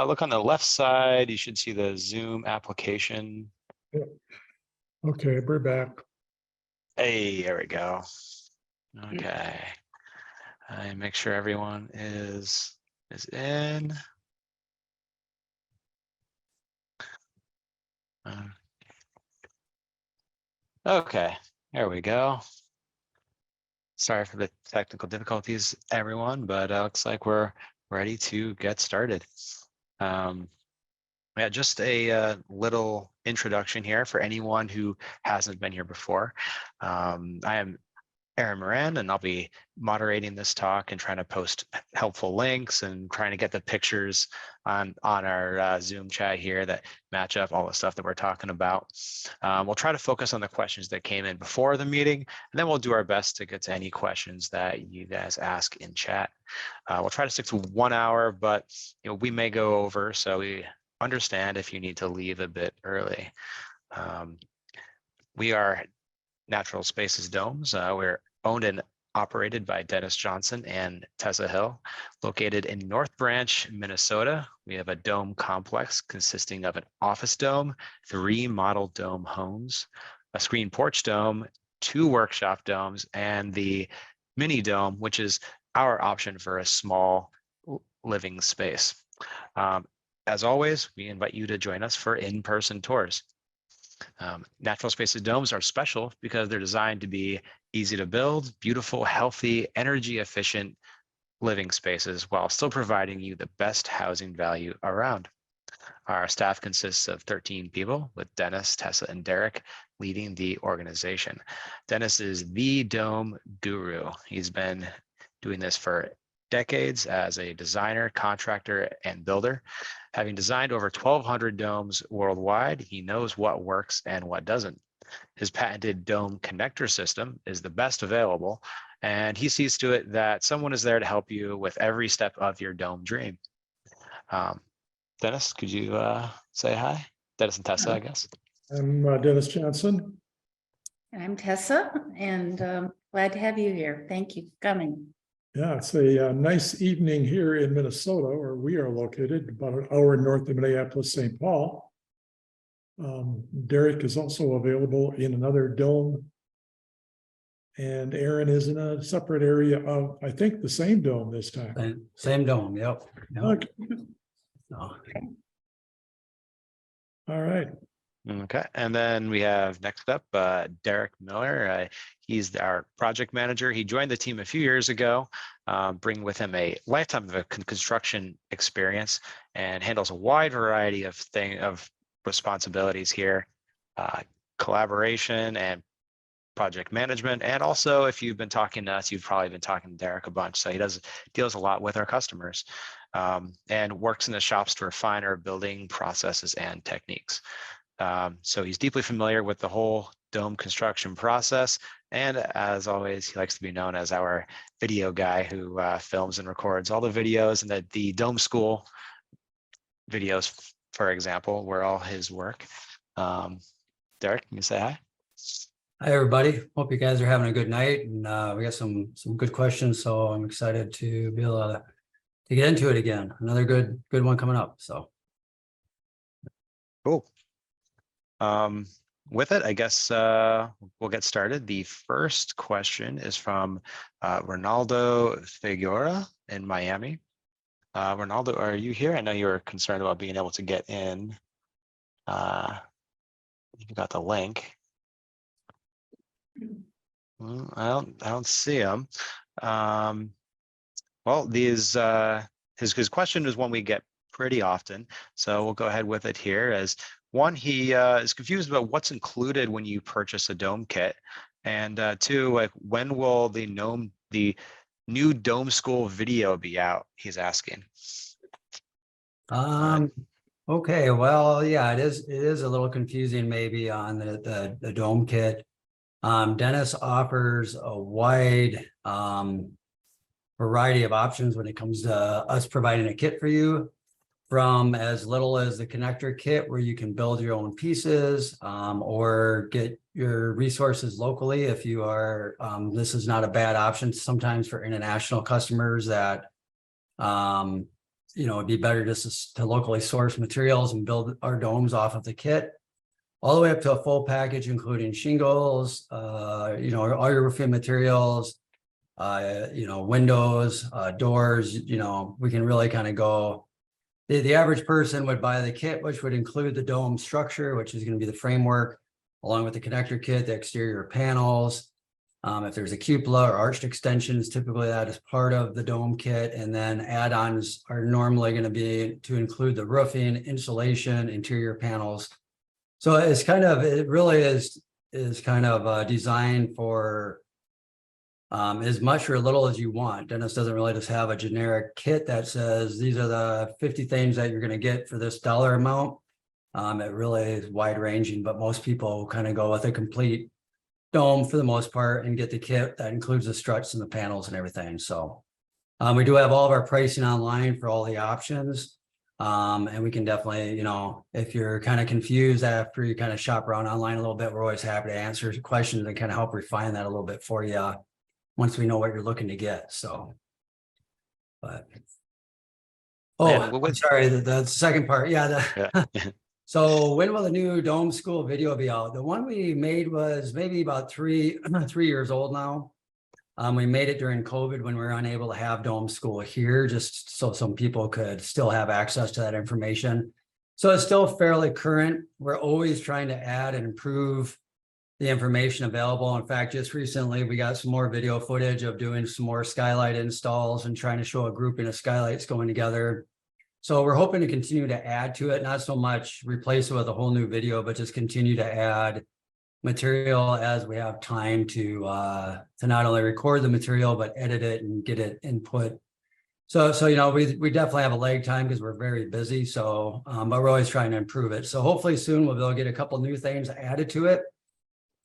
Look on the left side, you should see the Zoom application. Okay, we're back. Hey, there we go. Okay. I make sure everyone is in. Okay, there we go. Sorry for the technical difficulties, everyone, but looks like we're ready to get started. Yeah, just a little introduction here for anyone who hasn't been here before. I am Aaron Moran, and I'll be moderating this talk and trying to post helpful links and trying to get the pictures on our Zoom chat here that match up all the stuff that we're talking about. We'll try to focus on the questions that came in before the meeting, and then we'll do our best to get to any questions that you guys ask in chat. We'll try to stick to 1 hour, but we may go over, so we understand if you need to leave a bit early. We are Natural Spaces Domes. We're owned and operated by Dennis Johnson and Tessa Hill, located in North Branch, Minnesota. We have a dome complex consisting of an office dome, 3 model dome homes, a screen porch dome, 2 workshop domes, and the mini dome, which is our option for a small living space. As always, we invite you to join us for in-person tours. Natural Spaces Domes are special because they're designed to be easy to build, beautiful, healthy, energy efficient living spaces while still providing you the best housing value around. Our staff consists of 13 people, with Dennis, Tessa, and Derek leading the organization. Dennis is the dome guru. He's been doing this for decades as a designer, contractor, and builder. Having designed over 1,200 domes worldwide, he knows what works and what doesn't. His patented dome connector system is the best available, and he sees to it that someone is there to help you with every step of your dome dream. Dennis, could you say hi? Dennis and Tessa, I guess. I'm Dennis Johnson. I'm Tessa, and glad to have you here. Thank you for coming. Yeah, it's a nice evening here in Minnesota, where we are located, about an hour north of Minneapolis, St. Paul. Derek is also available in another dome. And Aaron is in a separate area of, I think, the same dome this time. Same dome, yep. Okay. Oh. All right. Okay, and then we have next up Derek Miller. He's our project manager. He joined the team a few years ago, bringing with him a lifetime of construction experience and handles a wide variety of responsibilities here, collaboration and project management. And also, if you've been talking to us, you've probably been talking to Derek a bunch. So he deals a lot with our customers and works in the shops to refine our building processes and techniques. So he's deeply familiar with the whole dome construction process. And as always, he likes to be known as our video guy who films and records all the videos, and the Dome School videos, for example, were all his work. Derek, can you say hi? Hi, everybody. Hope you guys are having a good night, and we got some good questions. So I'm excited to be able to get into it again. Another good one coming up. So cool. With it, I guess we'll get started. The first question is from Ronaldo Figueroa in Miami. Ronaldo, are you here? I know you were concerned about being able to get in. You got the link. I don't see him. Well, his question is one we get pretty often, so we'll go ahead with it here. As one, he is confused about what's included when you purchase a dome kit, and 2, like, when will the new Dome School video be out? He's asking. Okay, well, yeah, it is a little confusing maybe on the dome kit. Dennis offers a wide variety of options when it comes to us providing a kit for you, from as little as the connector kit where you can build your own pieces, or get your resources locally if you are, this is not a bad option sometimes for international customers that it'd be better just to locally source materials and build our domes off of the kit. All the way up to a full package, including shingles, all your roofing materials, windows, doors, we can really kind of go. The average person would buy the kit, which would include the dome structure, which is going to be the framework, along with the connector kit, the exterior panels. If there's a cupola or arched extensions, typically that is part of the dome kit. And then add-ons are normally going to be to include the roofing, insulation, interior panels. So it really is kind of designed for as much or little as you want. Dennis doesn't really just have a generic kit that says these are the 50 things that you're going to get for this dollar amount. It really is wide ranging, but most people kind of go with a complete dome for the most part and get the kit that includes the struts and the panels and everything. So we do have all of our pricing online for all the options. And we can definitely, if you're kind of confused after you kind of shop around online a little bit, we're always happy to answer questions and kind of help refine that a little bit for you once we know what you're looking to get. So, but I'm sorry, the second part. Yeah. So when will the new Dome School video be out? The one we made was maybe about 3 years old now. We made it during COVID when we were unable to have Dome School here, just so some people could still have access to that information. So it's still fairly current. We're always trying to add and improve the information available. In fact, just recently, we got some more video footage of doing some more skylight installs and trying to show a grouping of skylights going together. So we're hoping to continue to add to it, not so much replace it with a whole new video, but just continue to add material as we have time to not only record the material, but edit it and get it input. So we definitely have a lag time because we're very busy. So, but we're always trying to improve it. So hopefully soon we'll be able to get a couple new things added to it.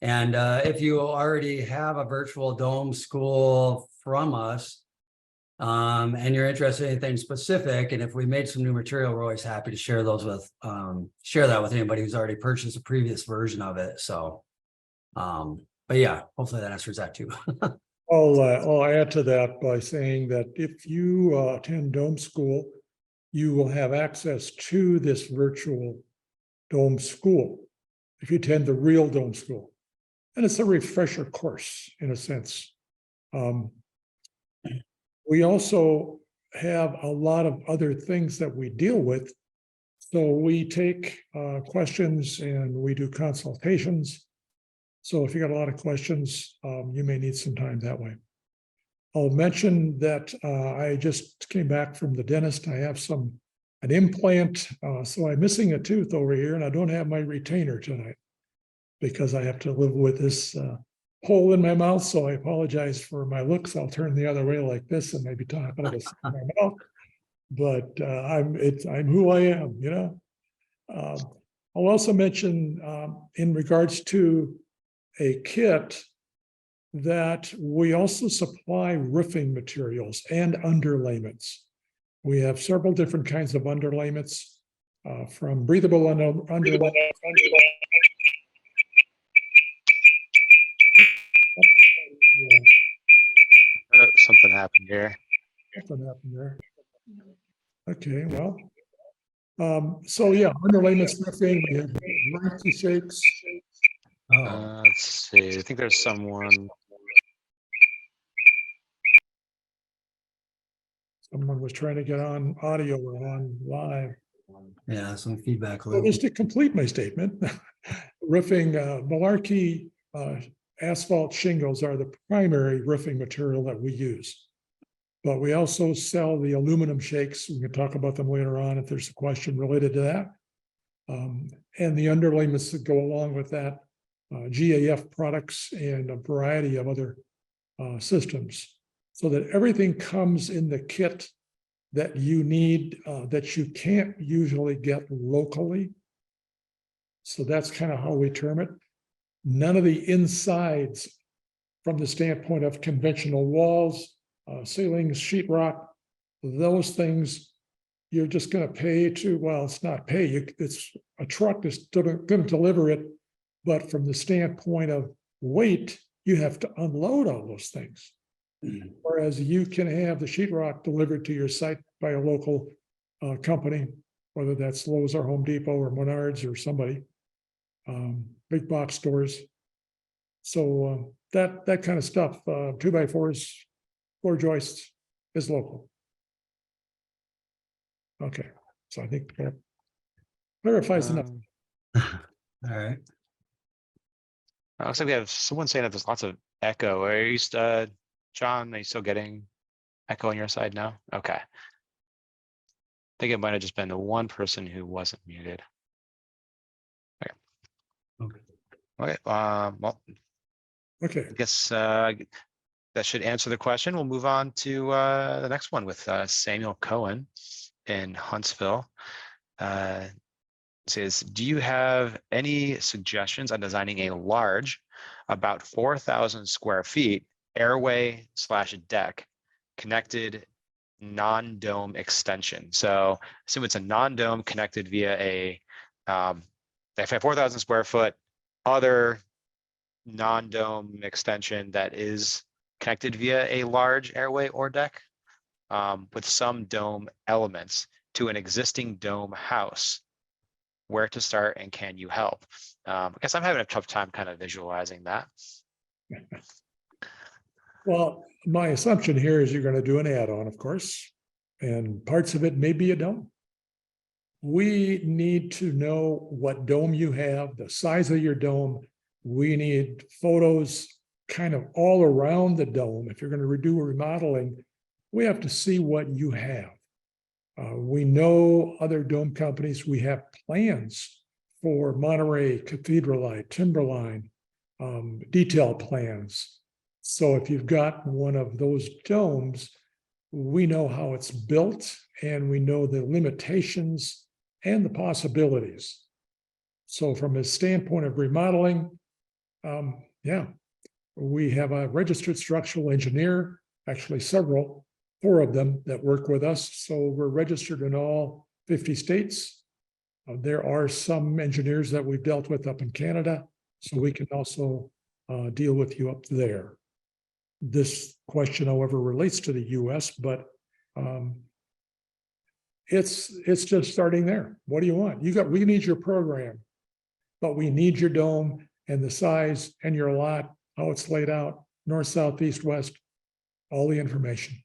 And if you already have a virtual Dome School from us, and you're interested in anything specific, and if we made some new material, we're always happy to share those with share that with anybody who's already purchased a previous version of it. So but yeah, hopefully that answers that too. I'll add to that by saying that if you attend Dome School, you will have access to this virtual Dome School if you attend the real Dome School. And it's a refresher course in a sense. We also have a lot of other things that we deal with. So we take questions and we do consultations. So if you got a lot of questions, you may need some time that way. I'll mention that I just came back from the dentist. I have an implant, so I'm missing a tooth over here, and I don't have my retainer tonight because I have to live with this hole in my mouth. So I apologize for my looks. I'll turn the other way like this and maybe talk out of the side of my mouth. But I'm who I am, I'll also mention in regards to a kit that we also supply roofing materials and underlayments. We have several different kinds of underlayments from breathable underlayment. Something happened here. Something happened there. Okay, well, so yeah, underlayments, roofing, we have warranty shakes. Let's see. I think there's someone. Someone was trying to get on audio or on live. Yeah, some feedback. So just to complete my statement, roofing, Malarkey asphalt shingles are the primary roofing material that we use. But we also sell the aluminum shakes. We can talk about them later on if there's a question related to that. And the underlayments that go along with that, GAF products and a variety of other systems. So that everything comes in the kit that you need, that you can't usually get locally. So that's kind of how we term it. None of the insides from the standpoint of conventional walls, ceilings, sheetrock, those things you're just going to pay to, well, it's not pay, it's a truck that's going to deliver it. But from the standpoint of weight, you have to unload all those things. Whereas you can have the sheetrock delivered to your site by a local company, whether that's Lowe's or Home Depot or Menards or somebody. Big box stores. So that kind of stuff, 2x4s, floor joists is local. Okay, so I think that clarifies enough. All right. Looks like we have someone saying that there's lots of echo. Are you, John, are you still getting echo on your side now? Okay. I think it might have just been the one person who wasn't muted. Okay. Okay, well, Okay, I guess that should answer the question. We'll move on to the next one with Samuel Cohen in Huntsville. Says, do you have any suggestions on designing a large, about 4,000 square feet, airway / deck connected non-dome extension? So assume it's a non-dome connected via a 4,000 square foot other non-dome extension that is connected via a large airway or deck with some dome elements to an existing dome house. Where to start and can you help? I guess I'm having a tough time kind of visualizing that. well, my assumption here is you're going to do an add-on, of course, and parts of it may be a dome. We need to know what dome you have, the size of your dome. We need photos kind of all around the dome. If you're going to redo remodeling, we have to see what you have. We know other dome companies, we have plans for Monterey, Cathedral, Timberline, detailed plans. So if you've got one of those domes, we know how it's built and we know the limitations and the possibilities. So from a standpoint of remodeling, yeah, we have a registered structural engineer, actually several, 4 of them that work with us. So we're registered in all 50 states. There are some engineers that we've dealt with up in Canada, so we can also deal with you up there. This question, however, relates to the US, but it's just starting there. What do you want? We need your program, but we need your dome and the size and your lot, how it's laid out, north, south, east, west, all the information.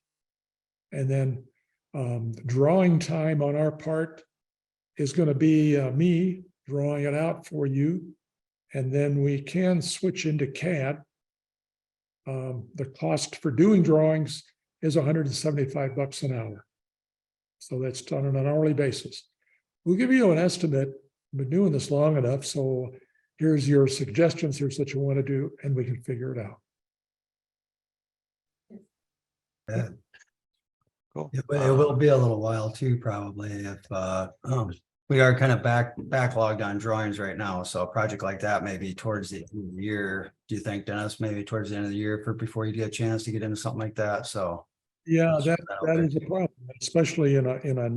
And then drawing time on our part is going to be me drawing it out for you. And then we can switch into CAD. The cost for doing drawings is $175 an hour. So that's done on an hourly basis. We'll give you an estimate. We've been doing this long enough. So here's your suggestions. Here's what you want to do, and we can figure it out. Yeah. Cool. It will be a little while too, probably, if we are kind of backlogged on drawings right now. So a project like that maybe towards the end of the year. Do you think, Dennis, maybe towards the end of the year before you get a chance to get into something like that? So Yeah, that is a problem, especially in a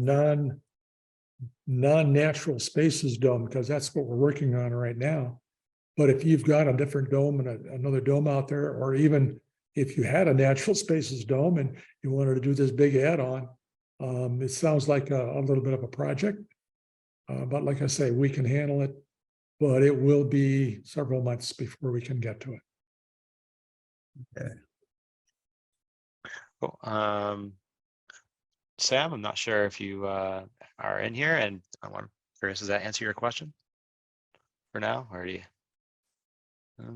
non-natural spaces dome, because that's what we're working on right now. But if you've got a different dome and another dome out there, or even if you had a natural spaces dome and you wanted to do this big add-on, it sounds like a little bit of a project. But like I say, we can handle it, but it will be several months before we can get to it. okay. Cool. Sam, I'm not sure if you are in here, and curious, does that answer your question for now, or do you?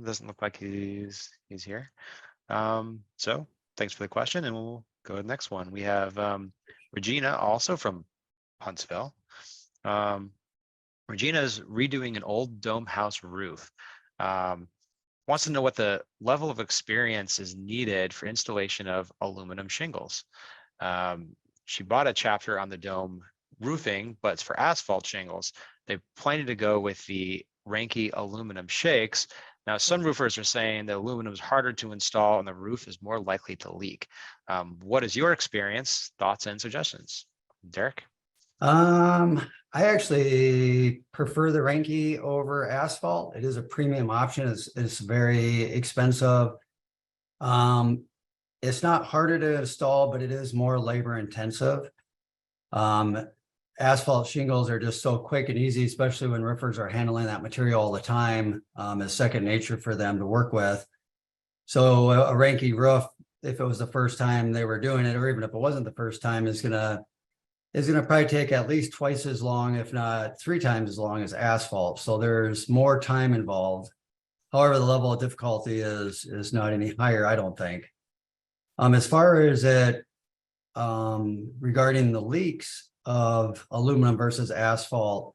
Doesn't look like he's here. So thanks for the question, and we'll go to the next one. We have Regina, also from Huntsville. Regina's redoing an old dome house roof. Wants to know what the level of experience is needed for installation of aluminum shingles. She bought a chapter on the dome roofing, but it's for asphalt shingles. They planning to go with the Ranke aluminum shakes. Now, some roofers are saying that aluminum is harder to install and the roof is more likely to leak. What is your experience, thoughts, and suggestions? Derek? I actually prefer the Ranke over asphalt. It is a premium option. It's very expensive. It's not harder to install, but it is more labor intensive. asphalt shingles are just so quick and easy, especially when roofers are handling that material all the time. It's second nature for them to work with. So a Ranke roof, if it was the first time they were doing it, or even if it wasn't the first time, is gonna probably take at least twice as long, if not 3 times as long as asphalt. So there's more time involved. However, the level of difficulty is not any higher, I don't think. As far as it regarding the leaks of aluminum versus asphalt,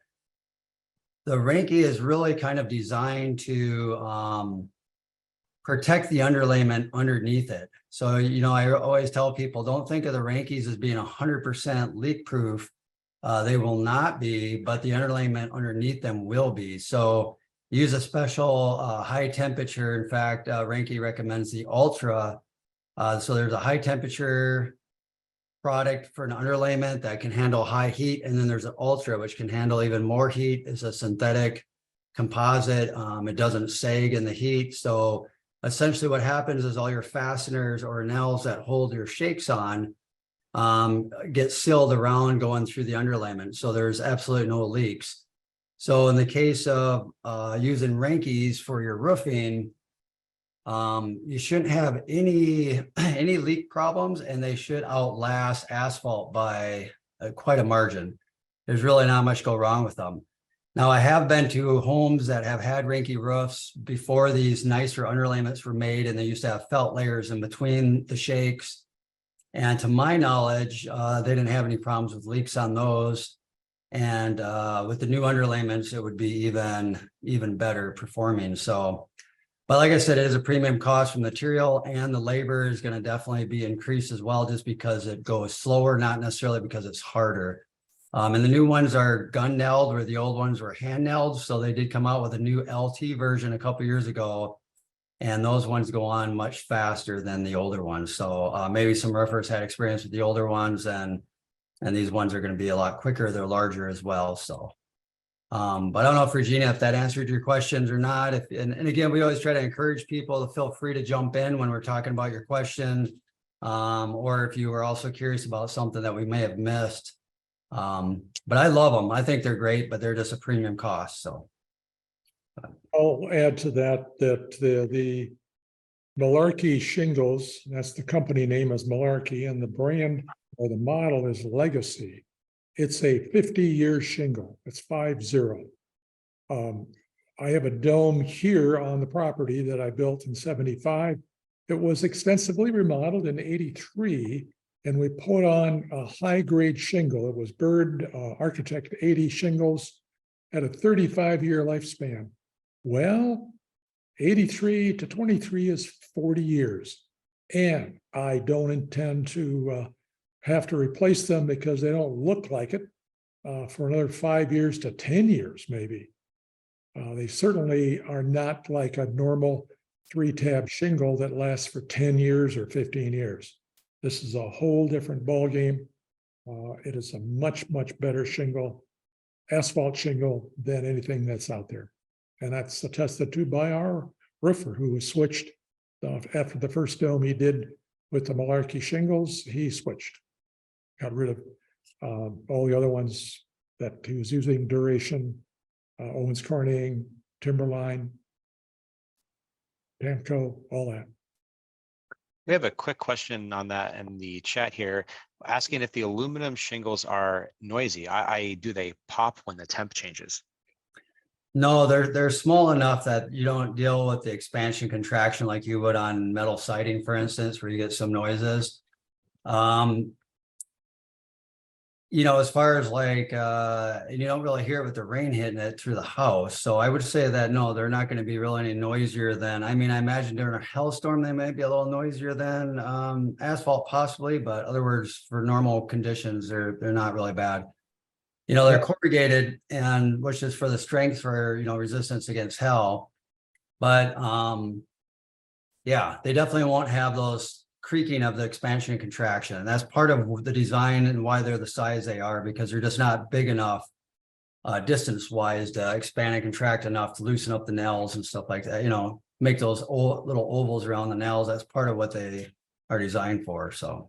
the Ranke is really kind of designed to protect the underlayment underneath it. So, you know, I always tell people, don't think of the Rankes as being 100% leak proof. They will not be, but the underlayment underneath them will be. So use a special high temperature. In fact, Ranke recommends the Ultra. So there's a high temperature product for an underlayment that can handle high heat. And then there's an Ultra, which can handle even more heat. It's a synthetic composite. It doesn't sag in the heat. So essentially what happens is all your fasteners or nails that hold your shakes on get sealed around going through the underlayment. So there's absolutely no leaks. So in the case of using Rankes for your roofing, you shouldn't have any leak problems, and they should outlast asphalt by quite a margin. There's really not much go wrong with them. Now, I have been to homes that have had Ranke roofs before these nicer underlayments were made, and they used to have felt layers in between the shakes. And to my knowledge, they didn't have any problems with leaks on those. And with the new underlayments, it would be even better performing. So, but like I said, it is a premium cost for material, and the labor is going to definitely be increased as well, just because it goes slower, not necessarily because it's harder. And the new ones are gun nailed, where the old ones were hand nailed. So they did come out with a new LT version a couple years ago, and those ones go on much faster than the older ones. So maybe some roofers had experience with the older ones, and these ones are going to be a lot quicker. They're larger as well. So, but I don't know, Regina, if that answered your questions or not. And again, we always try to encourage people to feel free to jump in when we're talking about your question, or if you were also curious about something that we may have missed. But I love them. I think they're great, but they're just a premium cost. So I'll add to that the Malarkey shingles, that's the company name is Malarkey, and the brand or the model is Legacy. It's a 50-year shingle. It's 50. I have a dome here on the property that I built in 75. It was extensively remodeled in 83. And we put on a high-grade shingle. It was Bird Architect 80 shingles at a 35-year lifespan. Well, 83 to 23 is 40 years. And I don't intend to have to replace them because they don't look like it for another 5 years to 10 years, maybe. They certainly are not like a normal 3-tab shingle that lasts for 10 years or 15 years. This is a whole different ballgame. It is a much, much better shingle, asphalt shingle, than anything that's out there. And that's attested to by our roofer, who was switched after the first dome he did with the Malarkey shingles. He switched, got rid of all the other ones that he was using, Duration, Owens Corning, Timberline, Pamco, all that. We have a quick question on that in the chat here, asking if the aluminum shingles are noisy. Do they pop when the temp changes? no, they're small enough that you don't deal with the expansion contraction like you would on metal siding, for instance, where you get some noises. You know, as far as like, and you don't really hear it with the rain hitting it through the house. So I would say that, no, they're not going to be really any noisier than, I mean, I imagine during a hailstorm, they might be a little noisier than asphalt possibly, but other words, for normal conditions, they're not really bad. You know, they're corrugated, and which is for the strength for, you know, resistance against hail. But yeah, they definitely won't have those creaking of the expansion and contraction. And that's part of the design and why they're the size they are, because they're just not big enough distance wise to expand and contract enough to loosen up the nails and stuff like that, you know, make those little ovals around the nails. That's part of what they are designed for. So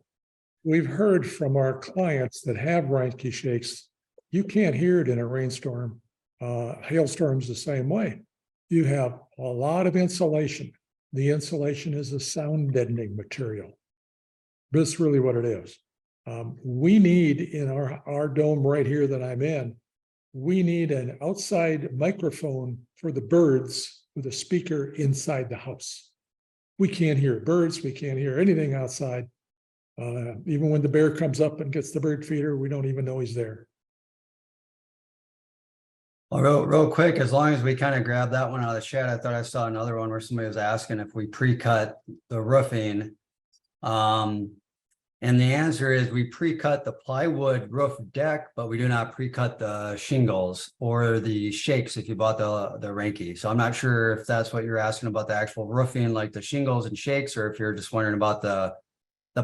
We've heard from our clients that have Reinke shakes you can't hear it in a rainstorm. Hailstorms the same way. You have a lot of insulation. The insulation is a sound deadening material. That's really what it is. We need in our dome right here that I'm in, we need an outside microphone for the birds with a speaker inside the house. We can't hear birds. We can't hear anything outside. Even when the bear comes up and gets the bird feeder, we don't even know he's there. Well, real quick, as long as we kind of grab that one out of the chat, I thought I saw another one where somebody was asking if we pre-cut the roofing. And the answer is we pre-cut the plywood roof deck, but we do not pre-cut the shingles or the shakes if you bought the Ranke. So I'm not sure if that's what you're asking about, the actual roofing, like the shingles and shakes, or if you're just wondering about the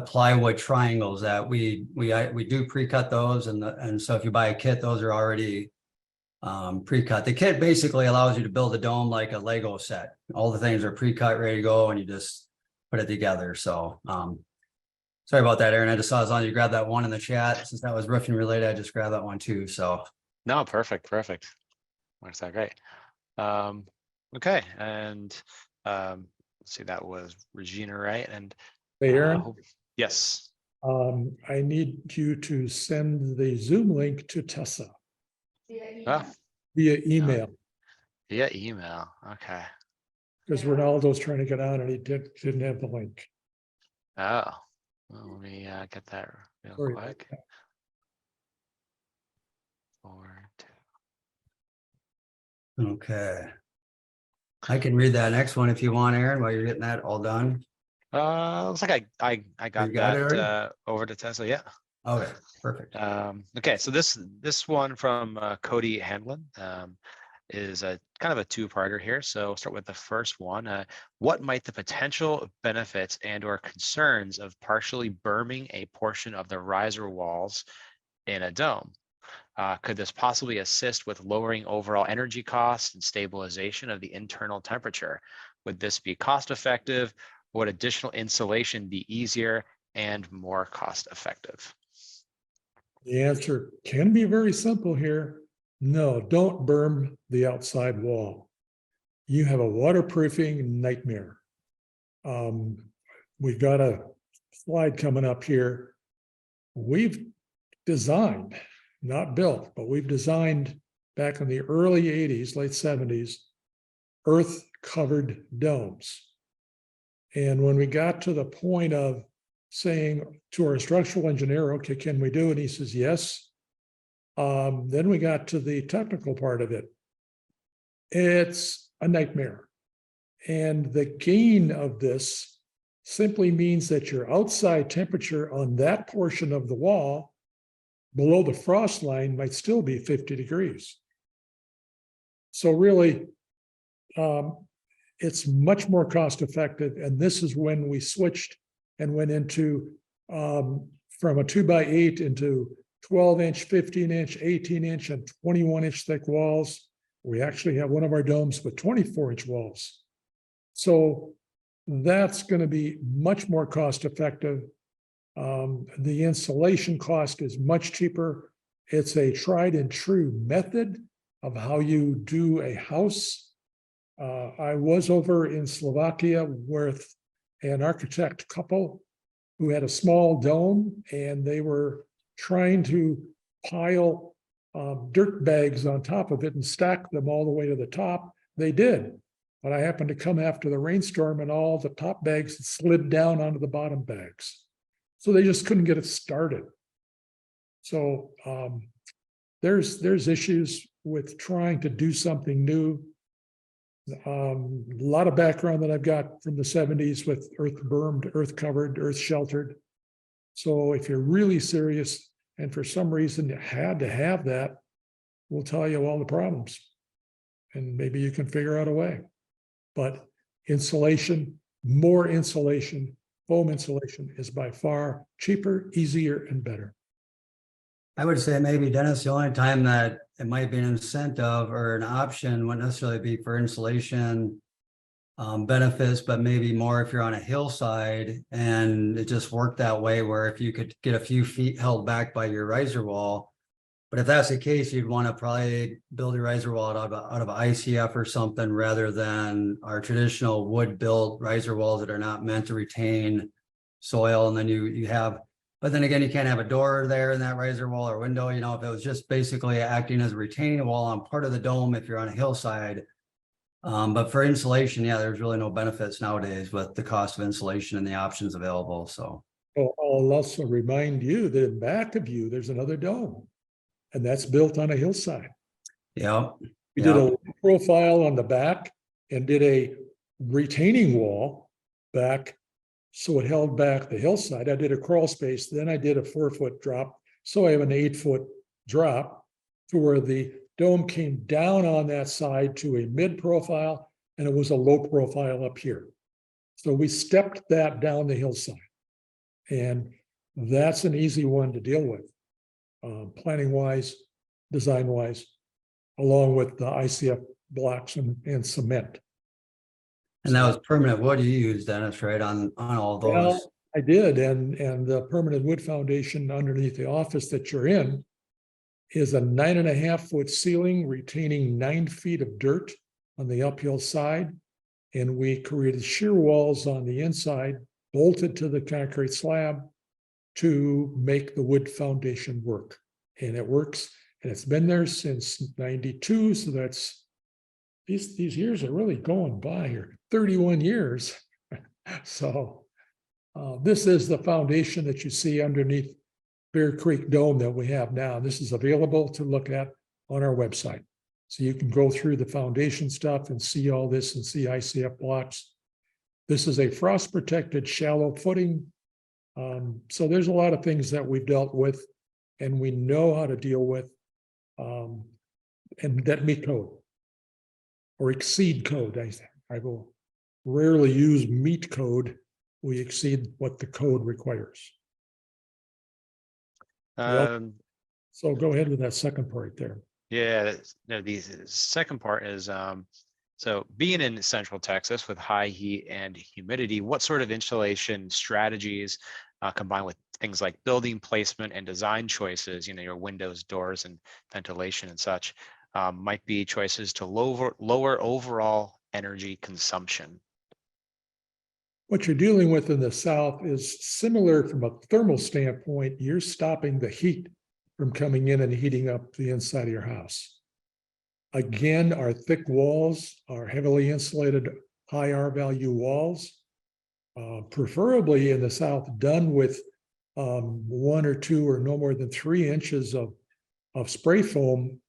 plywood triangles that we do pre-cut those. And so if you buy a kit, those are already pre-cut. The kit basically allows you to build a dome like a Lego set. All the things are pre-cut, ready to go, and you just put it together. So sorry about that, Aaron. I just saw as long as you grab that one in the chat, since that was roofing related, I just grabbed that one too. So No, perfect. Works out great. Okay, and let's see, that was Regina, right? And Hey, Aaron, yes. I need you to send the Zoom link to Tessa Oh, via email, via email. Okay. because Ronaldo's trying to get on and he didn't have the link. Oh, well, let me get that real Sorry. quick. 4, 2. okay. I can read that next one if you want, Aaron, while you're getting that all done. Looks like I got You got it that over to Tesla. Yeah. Okay, perfect. Okay, so this one from Cody Hanlon is a kind of a two-parter here. So we'll start with the first one. What might the potential benefits and or concerns of partially berming a portion of the riser walls in a dome? Could this possibly assist with lowering overall energy costs and stabilization of the internal temperature? Would this be cost effective? Would additional insulation be easier and more cost effective? The answer can be very simple here. No, don't berm the outside wall. You have a waterproofing nightmare. We've got a slide coming up here. We've designed, not built, but we've designed back in the early 80s, late 70s, earth-covered domes. And when we got to the point of saying to our structural engineer, okay, can we do it? He says, yes. Then we got to the technical part of it. It's a nightmare. And the gain of this simply means that your outside temperature on that portion of the wall below the frost line might still be 50 degrees. So really, it's much more cost effective. And this is when we switched and went into from a 2x8 into 12-inch, 15-inch, 18-inch, and 21-inch thick walls. We actually have one of our domes with 24-inch walls. So that's going to be much more cost effective. The insulation cost is much cheaper. It's a tried and true method of how you do a house. I was over in Slovakia with an architect couple who had a small dome, and they were trying to pile dirt bags on top of it and stack them all the way to the top. They did, but I happened to come after the rainstorm and all the top bags slid down onto the bottom bags. So they just couldn't get it started. So there's issues with trying to do something new. A lot of background that I've got from the 70s with earth bermed, earth covered, earth sheltered. So if you're really serious and for some reason you had to have that, we'll tell you all the problems. And maybe you can figure out a way. But insulation, more insulation, foam insulation is by far cheaper, easier, and better. I would say maybe, Dennis, the only time that it might be an incentive or an option wouldn't necessarily be for insulation benefits, but maybe more if you're on a hillside and it just worked that way, where if you could get a few feet held back by your riser wall, but But if that's the case, you'd want to probably build your riser wall out of ICF or something rather than our traditional wood built riser walls that are not meant to retain soil. And then you have, but then again, you can't have a door there in that riser wall or window, you know, if it was just basically acting as a retaining wall on part of the dome, if you're on a hillside. But for insulation, yeah, there's really no benefits nowadays with the cost of insulation and the options available. So, Well, I'll also remind you that in back of you, there's another dome. And that's built on a hillside. yeah. We did a profile on the back and did a retaining wall back. So it held back the hillside. I did a crawl space, then I did a 4-foot drop. So I have an 8-foot drop to where the dome came down on that side to a mid profile and it was a low profile up here. So we stepped that down the hillside. And that's an easy one to deal with. Planning wise, design wise, along with the ICF blocks and cement. And that was permanent wood you used, Dennis, right, on all those? Well, I did, and the permanent wood foundation underneath the office that you're in is a 9.5-foot ceiling retaining 9 feet of dirt on the uphill side. And we created shear walls on the inside, bolted to the concrete slab to make the wood foundation work. And it works, and it's been there since 92. So that's, these years are really going by here, 31 years. So this is the foundation that you see underneath Bear Creek Dome that we have now. This is available to look at on our website. So you can go through the foundation stuff and see all this and see ICF blocks. This is a frost protected shallow footing. So there's a lot of things that we've dealt with and we know how to deal with and that meet code or exceed code. I will rarely use meet code. We exceed what the code requires. So go ahead with that second part there. Yeah, no, the second part is, so being in Central Texas with high heat and humidity, what sort of insulation strategies combined with things like building placement and design choices, you know, your windows, doors, and ventilation and such, might be choices to lower overall energy consumption? What you're dealing with in the South is similar from a thermal standpoint. You're stopping the heat from coming in and heating up the inside of your house. Again, our thick walls are heavily insulated, high R value walls, preferably in the South done with 1 or 2 or no more than 3 inches of spray foam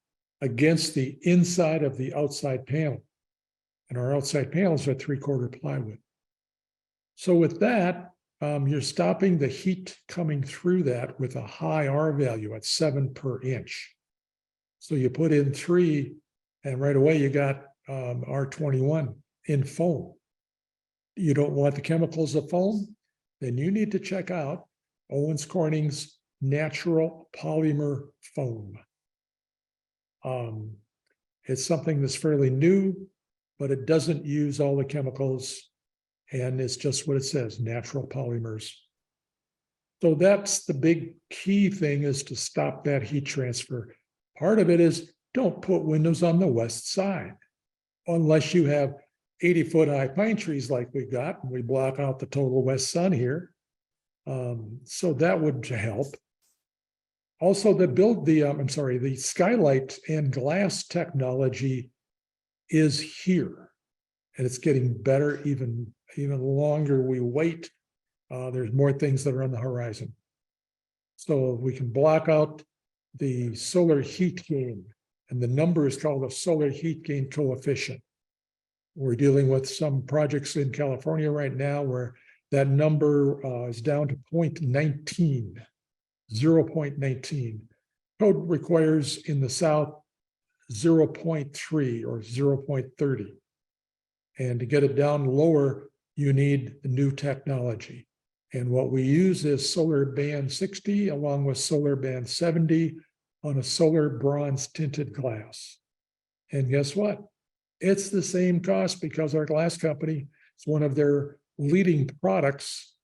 against the inside of the outside panel. And our outside panels are 3/4 plywood. So with that, you're stopping the heat coming through that with a high R value at 7 per inch. So you put in 3 and right away you got R21 in foam. You don't want the chemicals of foam, then you need to check out Owens Corning's natural polymer foam. It's something that's fairly new, but it doesn't use all the chemicals. And it's just what it says, natural polymers. So that's the big key thing, is to stop that heat transfer. Part of it is don't put windows on the west side unless you have 80-foot high pine trees like we got, and we block out the total west sun here. So that would help. Also, the skylight and glass technology is here, and it's getting better even longer we wait. There's more things that are on the horizon. So we can block out the solar heat gain, and the number is called the solar heat gain coefficient. We're dealing with some projects in California right now where that number is down to 0.19, 0.19. Code requires in the South 0.3 or 0.30. And to get it down lower, you need new technology. And what we use is Solar Band 60 along with Solar Band 70 on a solar bronze tinted glass. And guess what? It's the same cost because our glass company is one of their leading products,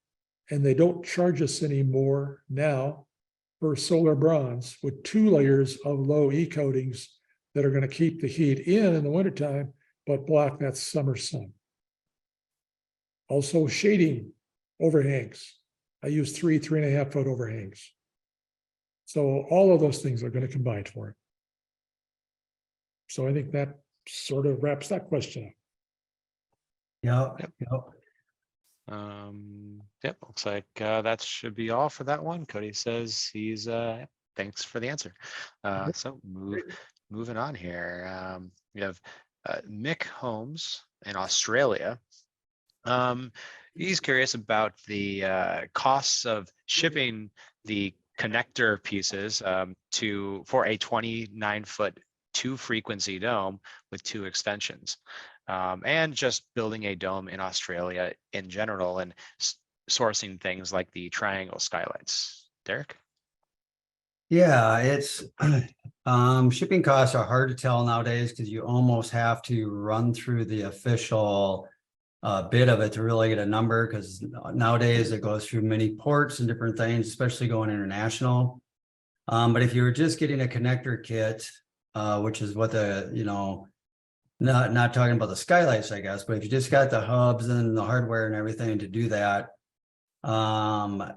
and they don't charge us anymore now for solar bronze with 2 layers of low E coatings that are going to keep the heat in the wintertime, but block that summer sun. Also shading overhangs. I use 3.5 foot overhangs. So all of those things are going to combine for it. So I think that sort of wraps that question up. Yeah, yeah. Yep, looks like that should be all for that one. Cody says he's thanks for the answer. So moving on here. We have Mick Holmes in Australia. He's curious about the costs of shipping the connector pieces for a 29-foot 2-frequency dome with 2 extensions, and just building a dome in Australia in general and sourcing things like the triangle skylights. Derek? Yeah, it's shipping costs are hard to tell nowadays because you almost have to run through the official bit of it to really get a number, because nowadays it goes through many ports and different things, especially going international. But if you were just getting a connector kit, which is what the, not talking about the skylights, I guess, but if you just got the hubs and the hardware and everything to do that, my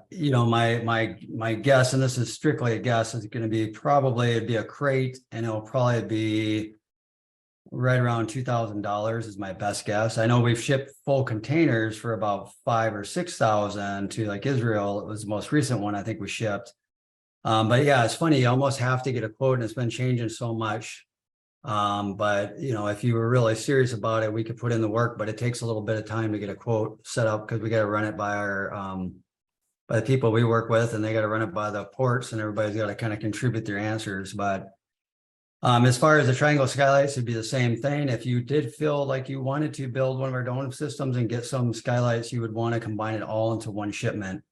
guess, and this is strictly a guess, is going to be it'd be a crate, and it'll probably be right around $2,000 is my best guess. I know we've shipped full containers for about 5,000 or 6,000 to like Israel. It was the most recent one I think we shipped. But yeah, it's funny, you almost have to get a quote, and it's been changing so much. But if you were really serious about it, we could put in the work, but it takes a little bit of time to get a quote set up, because we got to run it by by the people we work with, and they got to run it by the ports, and everybody's got to kind of contribute their answers. But as far as the triangle skylights, it'd be the same thing. If you did feel like you wanted to build one of our dome systems and get some skylights, you would want to combine it all into one shipment.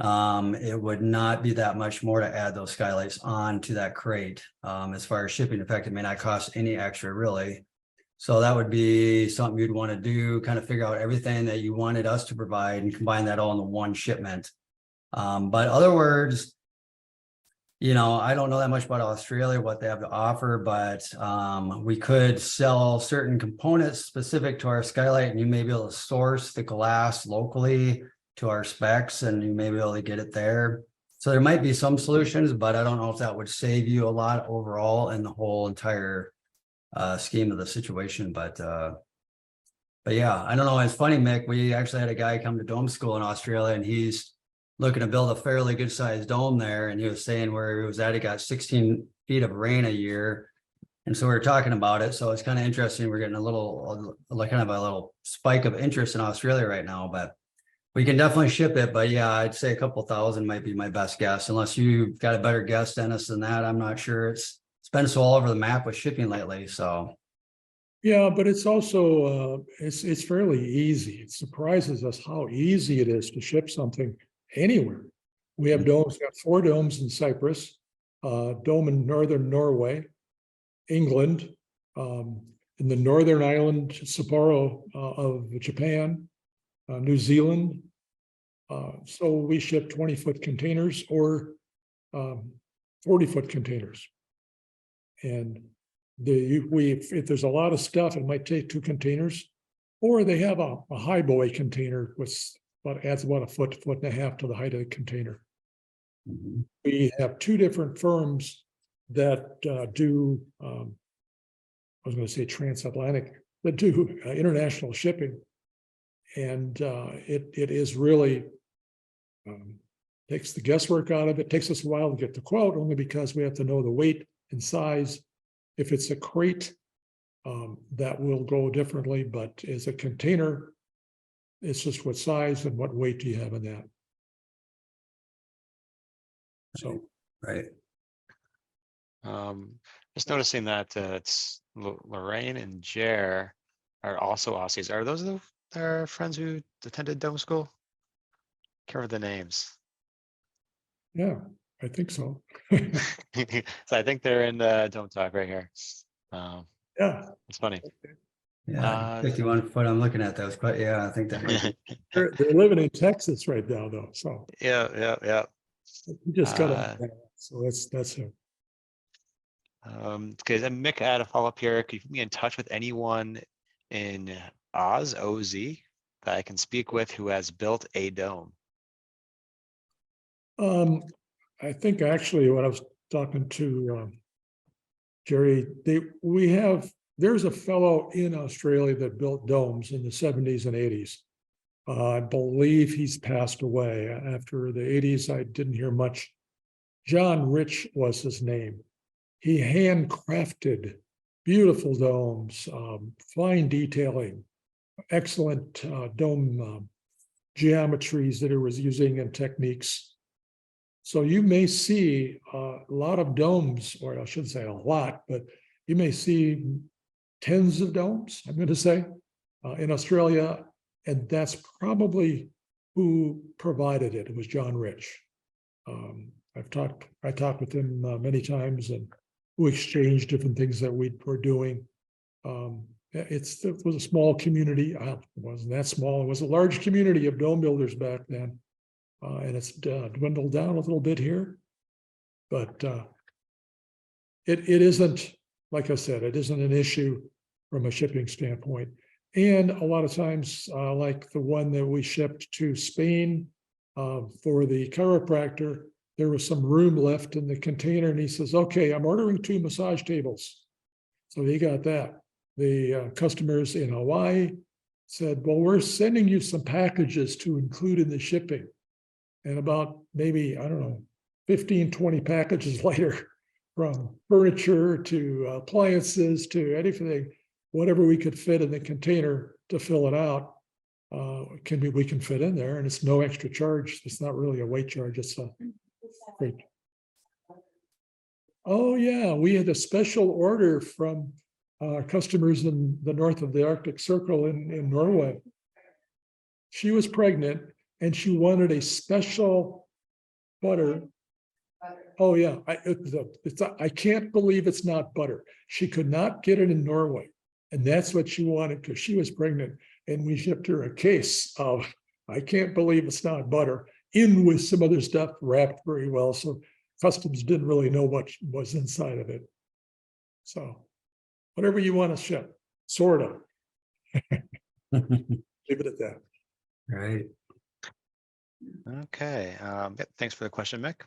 It would not be that much more to add those skylights on to that crate. As far as shipping, in fact, it may not cost any extra really. So that would be something you'd want to do, kind of figure out everything that you wanted us to provide and combine that all into one shipment. But other words, I don't know that much about Australia, what they have to offer, but we could sell certain components specific to our skylight, and you may be able to source the glass locally to our specs, and you may be able to get it there. So there might be some solutions, but I don't know if that would save you a lot overall in the whole entire scheme of the situation. But yeah, I don't know. It's funny, Mick, we actually had a guy come to dome school in Australia, and he's looking to build a fairly good sized dome there. And he was saying where he was at, he got 16 feet of rain a year. And so we were talking about it. So it's kind of interesting. We're getting a little spike of interest in Australia right now, but we can definitely ship it. But yeah, I'd say a couple thousand might be my best guess, unless you've got a better guess, Dennis, than that. I'm not sure. It's been so all over the map with shipping lately. So Yeah, but it's also, it's fairly easy. It surprises us how easy it is to ship something anywhere. We have domes, got 4 domes in Cyprus, dome in northern Norway, England, in the northern island, Sapporo of Japan, New Zealand. So we ship 20-foot containers or 40-foot containers. And if there's a lot of stuff, it might take 2 containers, or they have a high boy container, which adds about a foot and a half to the height of the container. We have 2 different firms that do, I was going to say transatlantic, that do international shipping. And it is really takes the guesswork out of it. Takes us a while to get the quote, only because we have to know the weight and size. If it's a crate, that will go differently, but as a container, it's just what size and what weight do you have in that. So, right. Just noticing that it's Lorraine and Jer are also Aussies. Are those our friends who attended dome school? Can't remember the names. yeah, I think so. So I think they're in the Dome Talk right here. Yeah, It's funny. Yeah, 51 foot. I'm looking at those, but yeah, I think that might be. they're living in Texas right now, though. So Yeah. We just got Uh, it. So that's it. Okay, then Mick, I had a follow-up here. Could you put me in touch with anyone in OZ, that I can speak with who has built a dome? I think actually when I was talking to Jerry, there's a fellow in Australia that built domes in the 70s and 80s. I believe he's passed away. After the 80s, I didn't hear much. John Rich was his name. He handcrafted beautiful domes, fine detailing, excellent dome geometries that he was using and techniques. So you may see a lot of domes, or I shouldn't say a lot, but you may see tens of domes, I'm going to say, in Australia. And that's probably who provided it. It was John Rich. I talked with him many times, and we exchanged different things that we were doing. It was a small community. It wasn't that small. It was a large community of dome builders back then. And it's dwindled down a little bit here. But it isn't, like I said, it isn't an issue from a shipping standpoint. And a lot of times, like the one that we shipped to Spain for the chiropractor, there was some room left in the container, and he says, okay, I'm ordering 2 massage tables. So he got that. The customers in Hawaii said, well, we're sending you some packages to include in the shipping. And about maybe, I don't know, 15, 20 packages later, from furniture to appliances to anything, whatever we could fit in the container to fill it out, we can fit in there, and it's no extra charge. It's not really a weight charge. It's a great. Oh yeah, we had a special order from customers in the north of the Arctic Circle in Norway. She was pregnant and she wanted a special butter. Oh yeah, I can't believe it's not butter. She could not get it in Norway, and that's what she wanted because she was pregnant, and we shipped her a case of, I can't believe it's not butter, in with some other stuff wrapped very well. So customs didn't really know what was inside of it. So whatever you want to ship, sort of. Leave it at that. Right. Okay, yep, thanks for the question, Mick.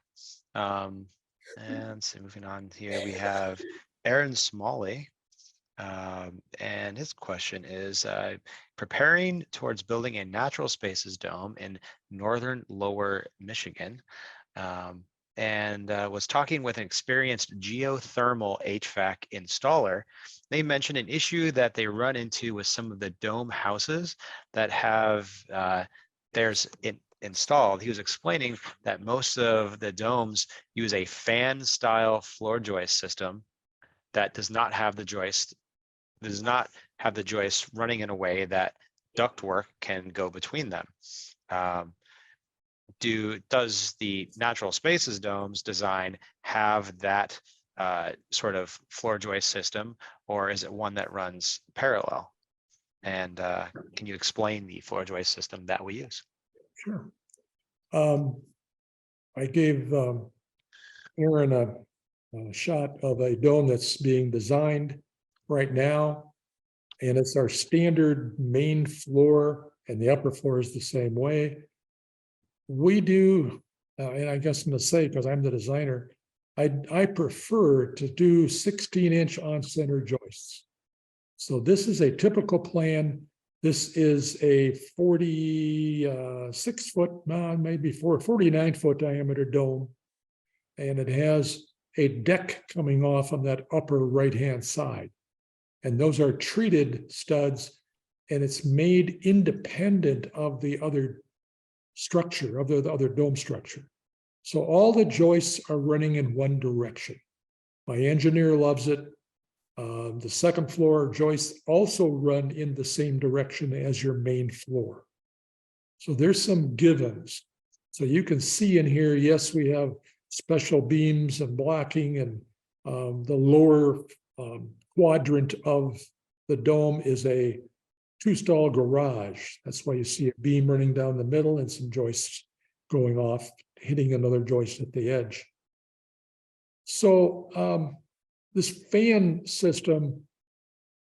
And so moving on here, we have Aaron Smalley. And his question is, preparing towards building a natural spaces dome in northern lower Michigan, and was talking with an experienced geothermal HVAC installer. They mentioned an issue that they run into with some of the dome houses that have installed. He was explaining that most of the domes use a fan style floor joist system that does not have the joist running in a way that ductwork can go between them. Does the natural spaces domes design have that sort of floor joist system, or is it one that runs parallel? And can you explain the floor joist system that we use? Sure. I gave Aaron a shot of a dome that's being designed right now, and it's our standard main floor, and the upper floor is the same way. We do, and I guess I'm going to say, because I'm the designer, I prefer to do 16-inch on-center joists. So this is a typical plan. This is a 46 foot, maybe 49 foot diameter dome. And it has a deck coming off on that upper right-hand side. And those are treated studs, and it's made independent of the other structure, of the other dome structure. So all the joists are running in one direction. My engineer loves it. The second floor joists also run in the same direction as your main floor. So there's some givens. So you can see in here, yes, we have special beams and blocking, and the lower quadrant of the dome is a 2-stall garage. That's why you see a beam running down the middle and some joists going off, hitting another joist at the edge. So this fan system,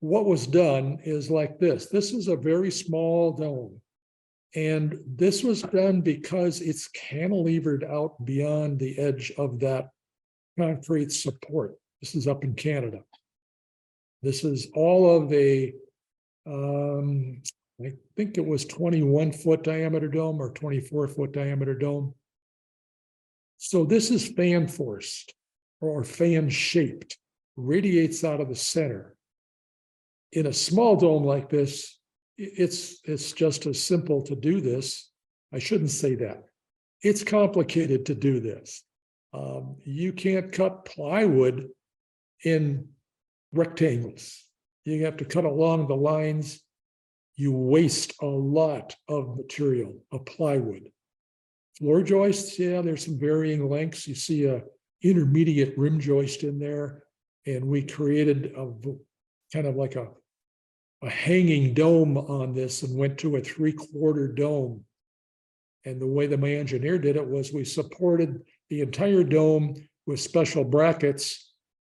what was done is like this. This is a very small dome. And this was done because it's cantilevered out beyond the edge of that concrete support. This is up in Canada. This is all of a, I think it was 21-foot diameter dome or 24-foot diameter dome. So this is fan forced or fan shaped, radiates out of the center. In a small dome like this, it's just as simple to do this. I shouldn't say that. It's complicated to do this. You can't cut plywood in rectangles. You have to cut along the lines. You waste a lot of material of plywood. Floor joists, yeah, there's some varying lengths. You see a intermediate rim joist in there, and we created a kind of like a hanging dome on this and went to a 3/4 dome. And the way that my engineer did it was we supported the entire dome with special brackets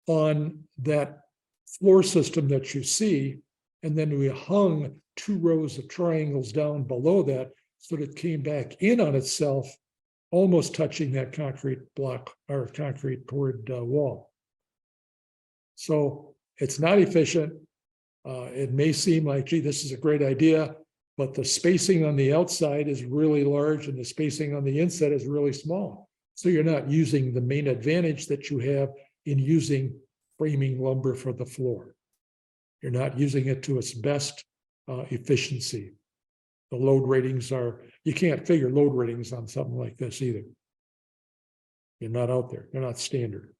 on that floor system that you see. And then we hung 2 rows of triangles down below that so that it came back in on itself, almost touching that concrete block or concrete poured wall. So it's not efficient. It may seem like, gee, this is a great idea, but the spacing on the outside is really large and the spacing on the inside is really small. So you're not using the main advantage that you have in using framing lumber for the floor. You're not using it to its best efficiency. The load ratings are, you can't figure load ratings on something like this either. You're not out there, they're not standard.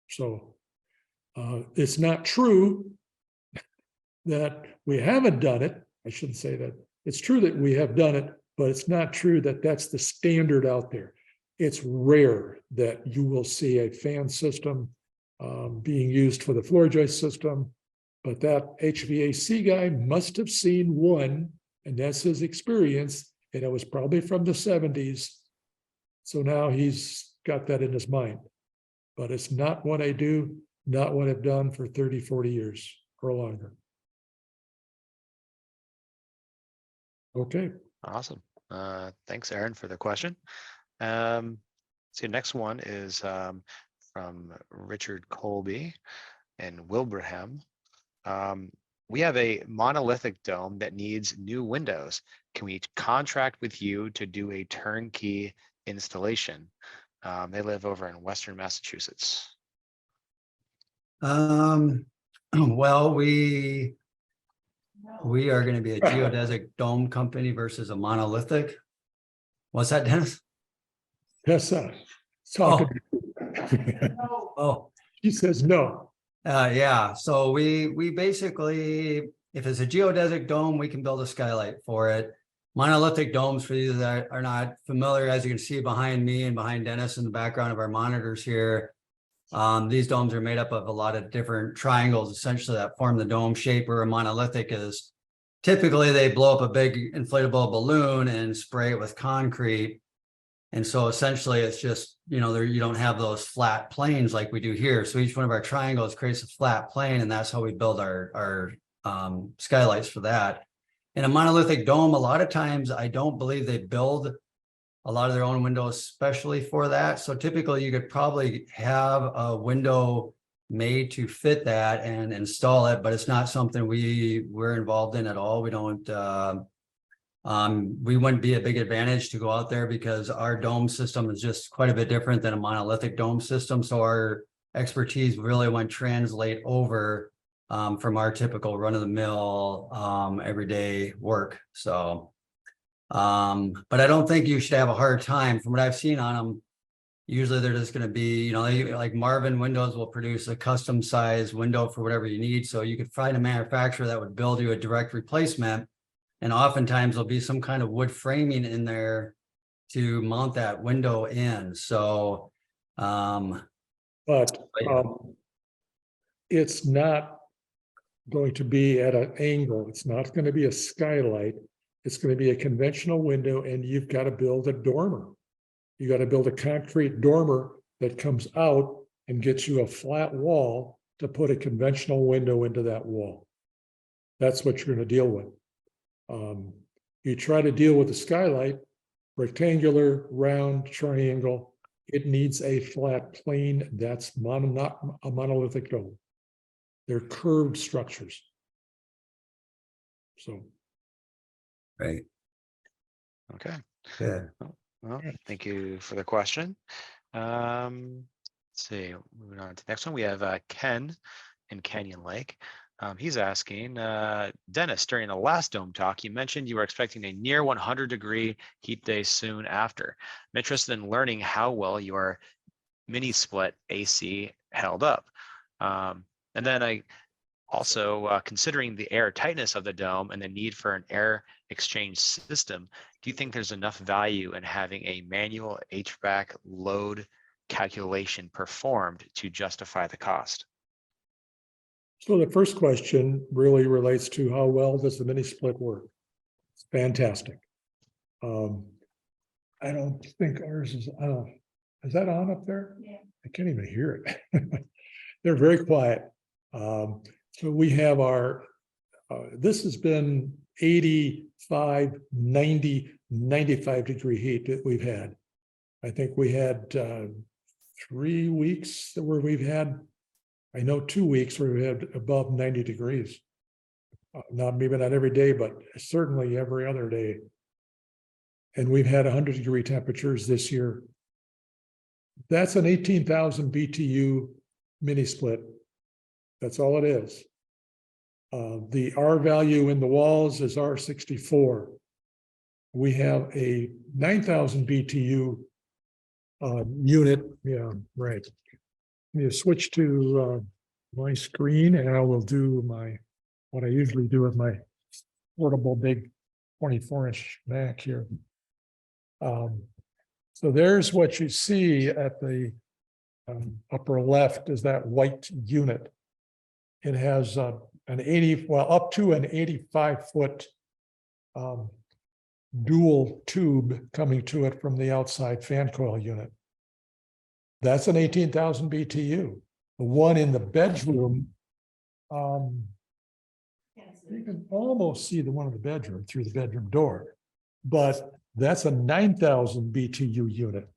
So it's not true that we haven't done it. I shouldn't say that. It's true that we have done it, but it's not true that that's the standard out there. It's rare that you will see a fan system being used for the floor joist system, but that HVAC guy must have seen one, and that's his experience, and it was probably from the 70s. So now he's got that in his mind, but it's not what I do, not what I've done for 30, 40 years or longer. Okay. Awesome. Thanks, Aaron, for the question. So next one is from Richard Colby in Wilbraham. We have a monolithic dome that needs new windows. Can we contract with you to do a turnkey installation? They live over in Western Massachusetts. Well, we are going to be a geodesic dome company versus a monolithic. What's that, Dennis? Tessa, talking. Oh, He says no. yeah. So we basically, if it's a geodesic dome, we can build a skylight for it. Monolithic domes, for you that are not familiar, as you can see behind me and behind Dennis in the background of our monitors here, these domes are made up of a lot of different triangles, essentially, that form the dome shape. Where a monolithic is typically they blow up a big inflatable balloon and spray it with concrete. And so essentially it's just, you know, there you don't have those flat planes like we do here. So each one of our triangles creates a flat plane, and that's how we build our skylights for that. In a monolithic dome, a lot of times I don't believe they build a lot of their own windows especially for that. So typically you could probably have a window made to fit that and install it, but it's not something we're involved in at all. We don't we wouldn't be a big advantage to go out there because our dome system is just quite a bit different than a monolithic dome system. So our expertise really won't translate over from our typical run-of-the-mill everyday work. So but I don't think you should have a hard time. From what I've seen on them, usually they're just going to be, you know, like Marvin Windows will produce a custom size window for whatever you need. So you could find a manufacturer that would build you a direct replacement. And oftentimes there'll be some kind of wood framing in there to mount that window in. So, But it's not going to be at an angle. It's not going to be a skylight. It's going to be a conventional window, and you've got to build a dormer. You got to build a concrete dormer that comes out and gets you a flat wall to put a conventional window into that wall. That's what you're going to deal with. You try to deal with the skylight, rectangular, round, triangle. It needs a flat plane. That's not a monolithic dome. They're curved structures. So. Right. Okay. Yeah. Well, thank you for the question. Let's see, moving on to the next one. We have Ken in Canyon Lake. He's asking, Dennis, during the last dome talk, you mentioned you were expecting a near 100-degree heat day soon after. I'm interested in learning how well your mini split AC held up. And then I also, considering the air tightness of the dome and the need for an air exchange system, do you think there's enough value in having a manual HVAC load calculation performed to justify the cost? So the first question really relates to how well does the mini split work? It's fantastic. I don't think ours is, is that on up there? Yeah. I can't even hear it. They're very quiet. So we have our, this has been 85, 90, 95-degree heat that we've had. I think we had 3 weeks where we've had, I know 2 weeks where we had above 90 degrees. Maybe not every day, but certainly every other day. And we've had 100-degree temperatures this year. That's an 18,000 BTU mini split. That's all it is. The R value in the walls is R64. We have a 9,000 BTU unit. Yeah, right. You switch to my screen and I will do what I usually do with my portable big 24-inch Mac here. So there's what you see at the upper left is that white unit. It has an 80, well, up to an 85-foot dual tube coming to it from the outside fan coil unit. That's an 18,000 BTU. The one in the bedroom, you can almost see the one in the bedroom through the bedroom door, but that's a 9,000 BTU unit.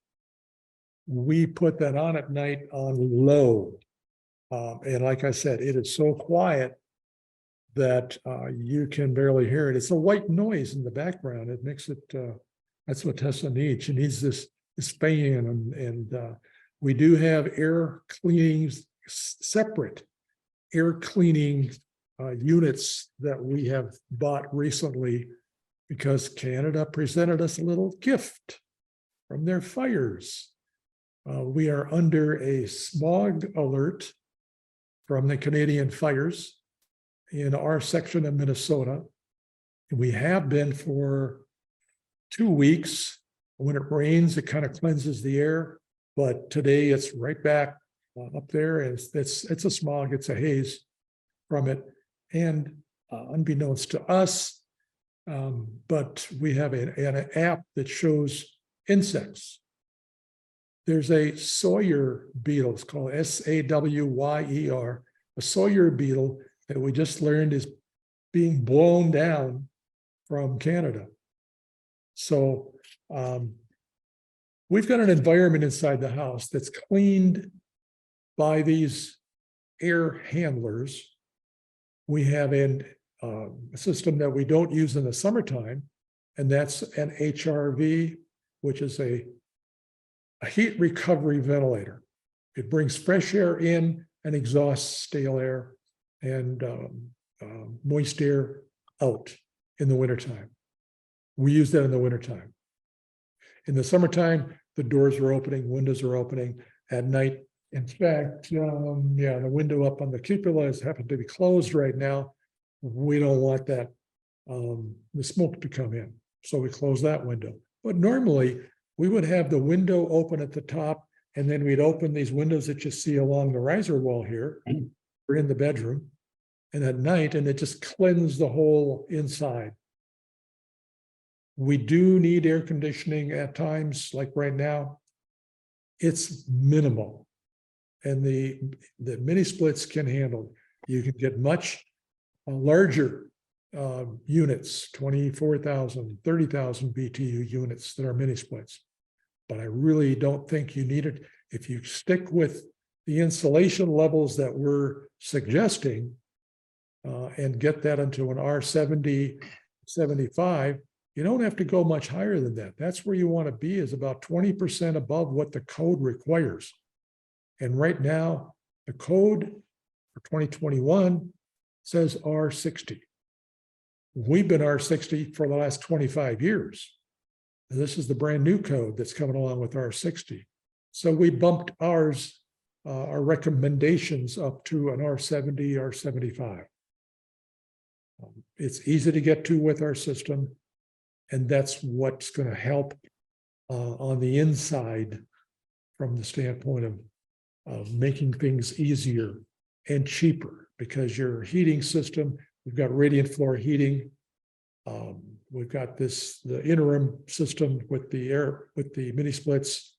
We put that on at night on low. And like I said, it is so quiet that you can barely hear it. It's a white noise in the background. It makes it, that's what Tessa needs. She needs this fan and we do have air cleaning, separate air cleaning units that we have bought recently because Canada presented us a little gift from their fires. We are under a smog alert from the Canadian fires in our section of Minnesota. We have been for 2 weeks. When it rains, it kind of cleanses the air, but today it's right back up there. And it's a smog, it's a haze from it. And unbeknownst to us, but we have an app that shows insects. There's a Sawyer beetle, it's called Sawayer, a Sawyer beetle that we just learned is being blown down from Canada. So we've got an environment inside the house that's cleaned by these air handlers. We have a system that we don't use in the summertime, and that's an HRV, which is a heat recovery ventilator. It brings fresh air in and exhausts stale air and moist air out in the wintertime. We use that in the wintertime. In the summertime, the doors are opening, windows are opening. At night, in fact, the window up on the cupola has happened to be closed right now. We don't want that, the smoke to come in. So we close that window. But normally, we would have the window open at the top, and then we'd open these windows that you see along the riser wall here. We're in the bedroom, and at night, and it just cleansed the whole inside. We do need air conditioning at times, like right now. It's minimal. And the mini splits can handle. You can get much larger units, 24,000, 30,000 BTU units that are mini splits. But I really don't think you need it. If you stick with the insulation levels that we're suggesting and get that into an R70, 75, you don't have to go much higher than that. That's where you want to be, is about 20% above what the code requires. And right now, the code for 2021 says R60. We've been R60 for the last 25 years. And this is the brand new code that's coming along with R60. So we bumped our recommendations up to an R70, R75. It's easy to get to with our system. And that's what's going to help on the inside from the standpoint of making things easier and cheaper, because your heating system, we've got radiant floor heating. We've got the interim system with the mini splits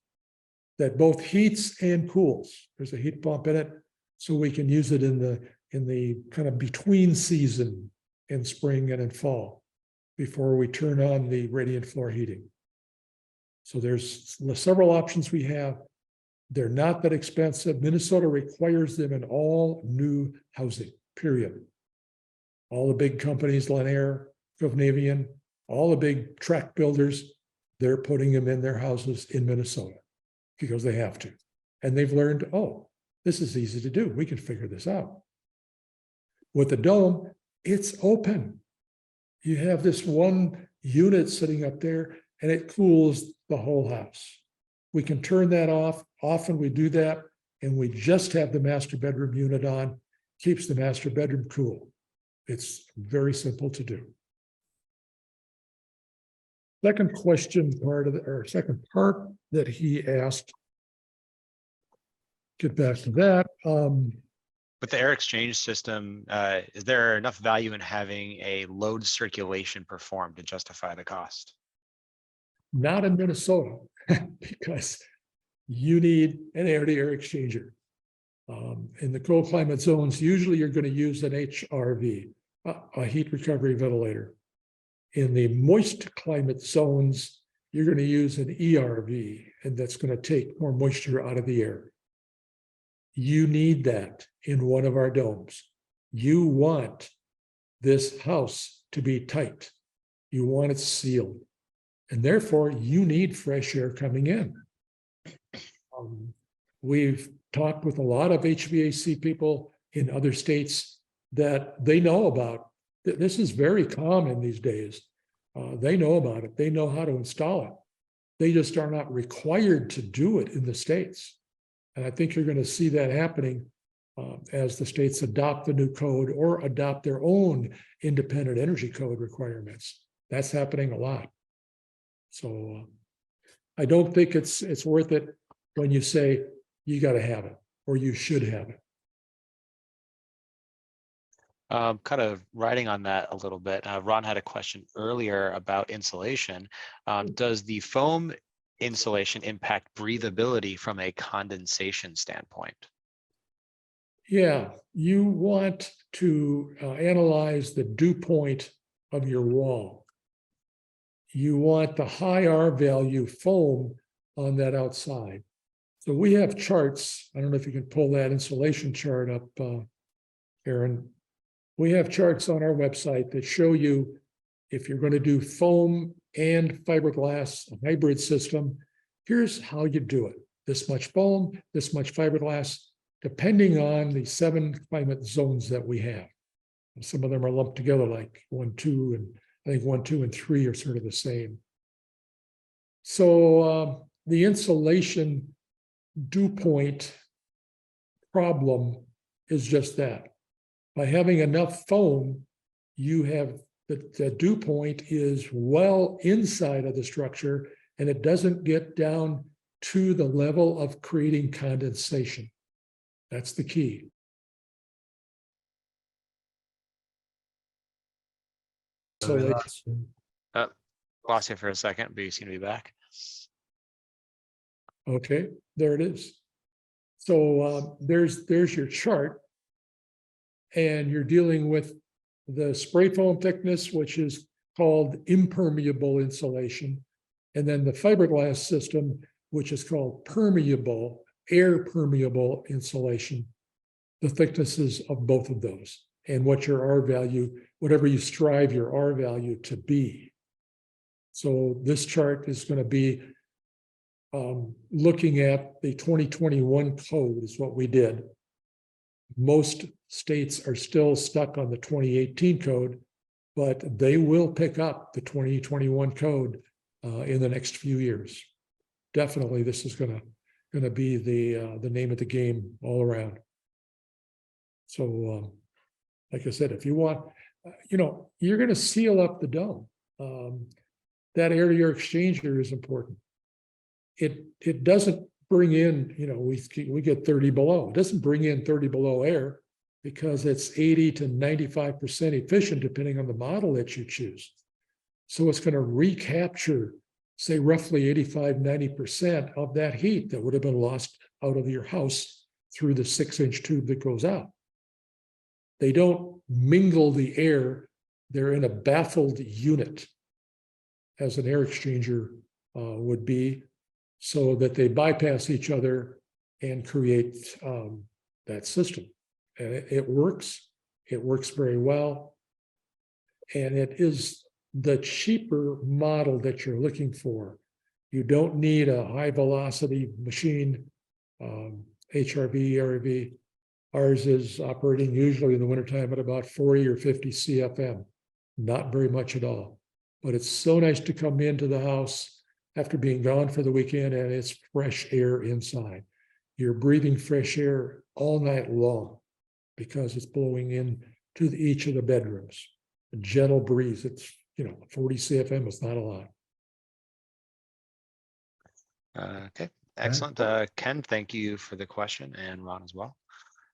that both heats and cools. There's a heat pump in it, so we can use it in the kind of between season in spring and in fall before we turn on the radiant floor heating. So there's several options we have. They're not that expensive. Minnesota requires them in all new housing, period. All the big companies, Lennar, Covnavian, all the big tract builders, they're putting them in their houses in Minnesota because they have to. And they've learned, oh, this is easy to do. We can figure this out. With the dome, it's open. You have this one unit sitting up there and it cools the whole house. We can turn that off. Often we do that and we just have the master bedroom unit on, keeps the master bedroom cool. It's very simple to do. Second part that he asked, get back to that. With the air exchange system, is there enough value in having a load circulation performed to justify the cost? Not in Minnesota, because you need an air-to-air exchanger. In the cold climate zones, usually you're going to use an HRV, a heat recovery ventilator. In the moist climate zones, you're going to use an ERV, and that's going to take more moisture out of the air. You need that in one of our domes. You want this house to be tight. You want it sealed. And therefore, you need fresh air coming in. We've talked with a lot of HVAC people in other states that they know about. This is very common these days. They know about it. They know how to install it. They just are not required to do it in the states. And I think you're going to see that happening as the states adopt the new code or adopt their own independent energy code requirements. That's happening a lot. So I don't think it's worth it when you say you got to have it or you should have it. Kind of riding on that a little bit. Ron had a question earlier about insulation. Does the foam insulation impact breathability from a condensation standpoint? Yeah, you want to analyze the dew point of your wall. You want the high R value foam on that outside. So we have charts. I don't know if you can pull that insulation chart up, Aaron. We have charts on our website that show you if you're going to do foam and fiberglass, a hybrid system, here's how you do it. This much foam, this much fiberglass, depending on the 7 climate zones that we have. Some of them are lumped together like 1, 2, and I think 1, 2, and 3 are sort of the same. So the insulation dew point problem is just that. By having enough foam, you have the dew point is well inside of the structure and it doesn't get down to the level of creating condensation. That's the key. So Lost you for a second, but you seem to be back. Okay, there it is. So there's your chart. And you're dealing with the spray foam thickness, which is called impermeable insulation. And then the fiberglass system, which is called permeable, air permeable insulation. The thicknesses of both of those and what your R value, whatever you strive your R value to be. So this chart is going to be looking at the 2021 code is what we did. Most states are still stuck on the 2018 code, but they will pick up the 2021 code in the next few years. Definitely, this is gonna be the name of the game all around. So, like I said, if you want, you're gonna seal up the dome. That air-to-air exchanger is important. It doesn't bring in, we get 30 below. It doesn't bring in 30 below air because it's 80 to 95% efficient depending on the model that you choose. So it's going to recapture, say, roughly 85, 90% of that heat that would have been lost out of your house through the 6-inch tube that goes out. They don't mingle the air. They're in a baffled unit, as an air exchanger would be, so that they bypass each other and create that system. And it works. It works very well. And it is the cheaper model that you're looking for. You don't need a high velocity machine, HRV, RV. Ours is operating usually in the wintertime at about 40 or 50 CFM, not very much at all. But it's so nice to come into the house after being gone for the weekend and it's fresh air inside. You're breathing fresh air all night long because it's blowing in to each of the bedrooms. A gentle breeze. It's, 40 CFM is not a lot. Okay, excellent. Ken, thank you for the question, and Ron as well.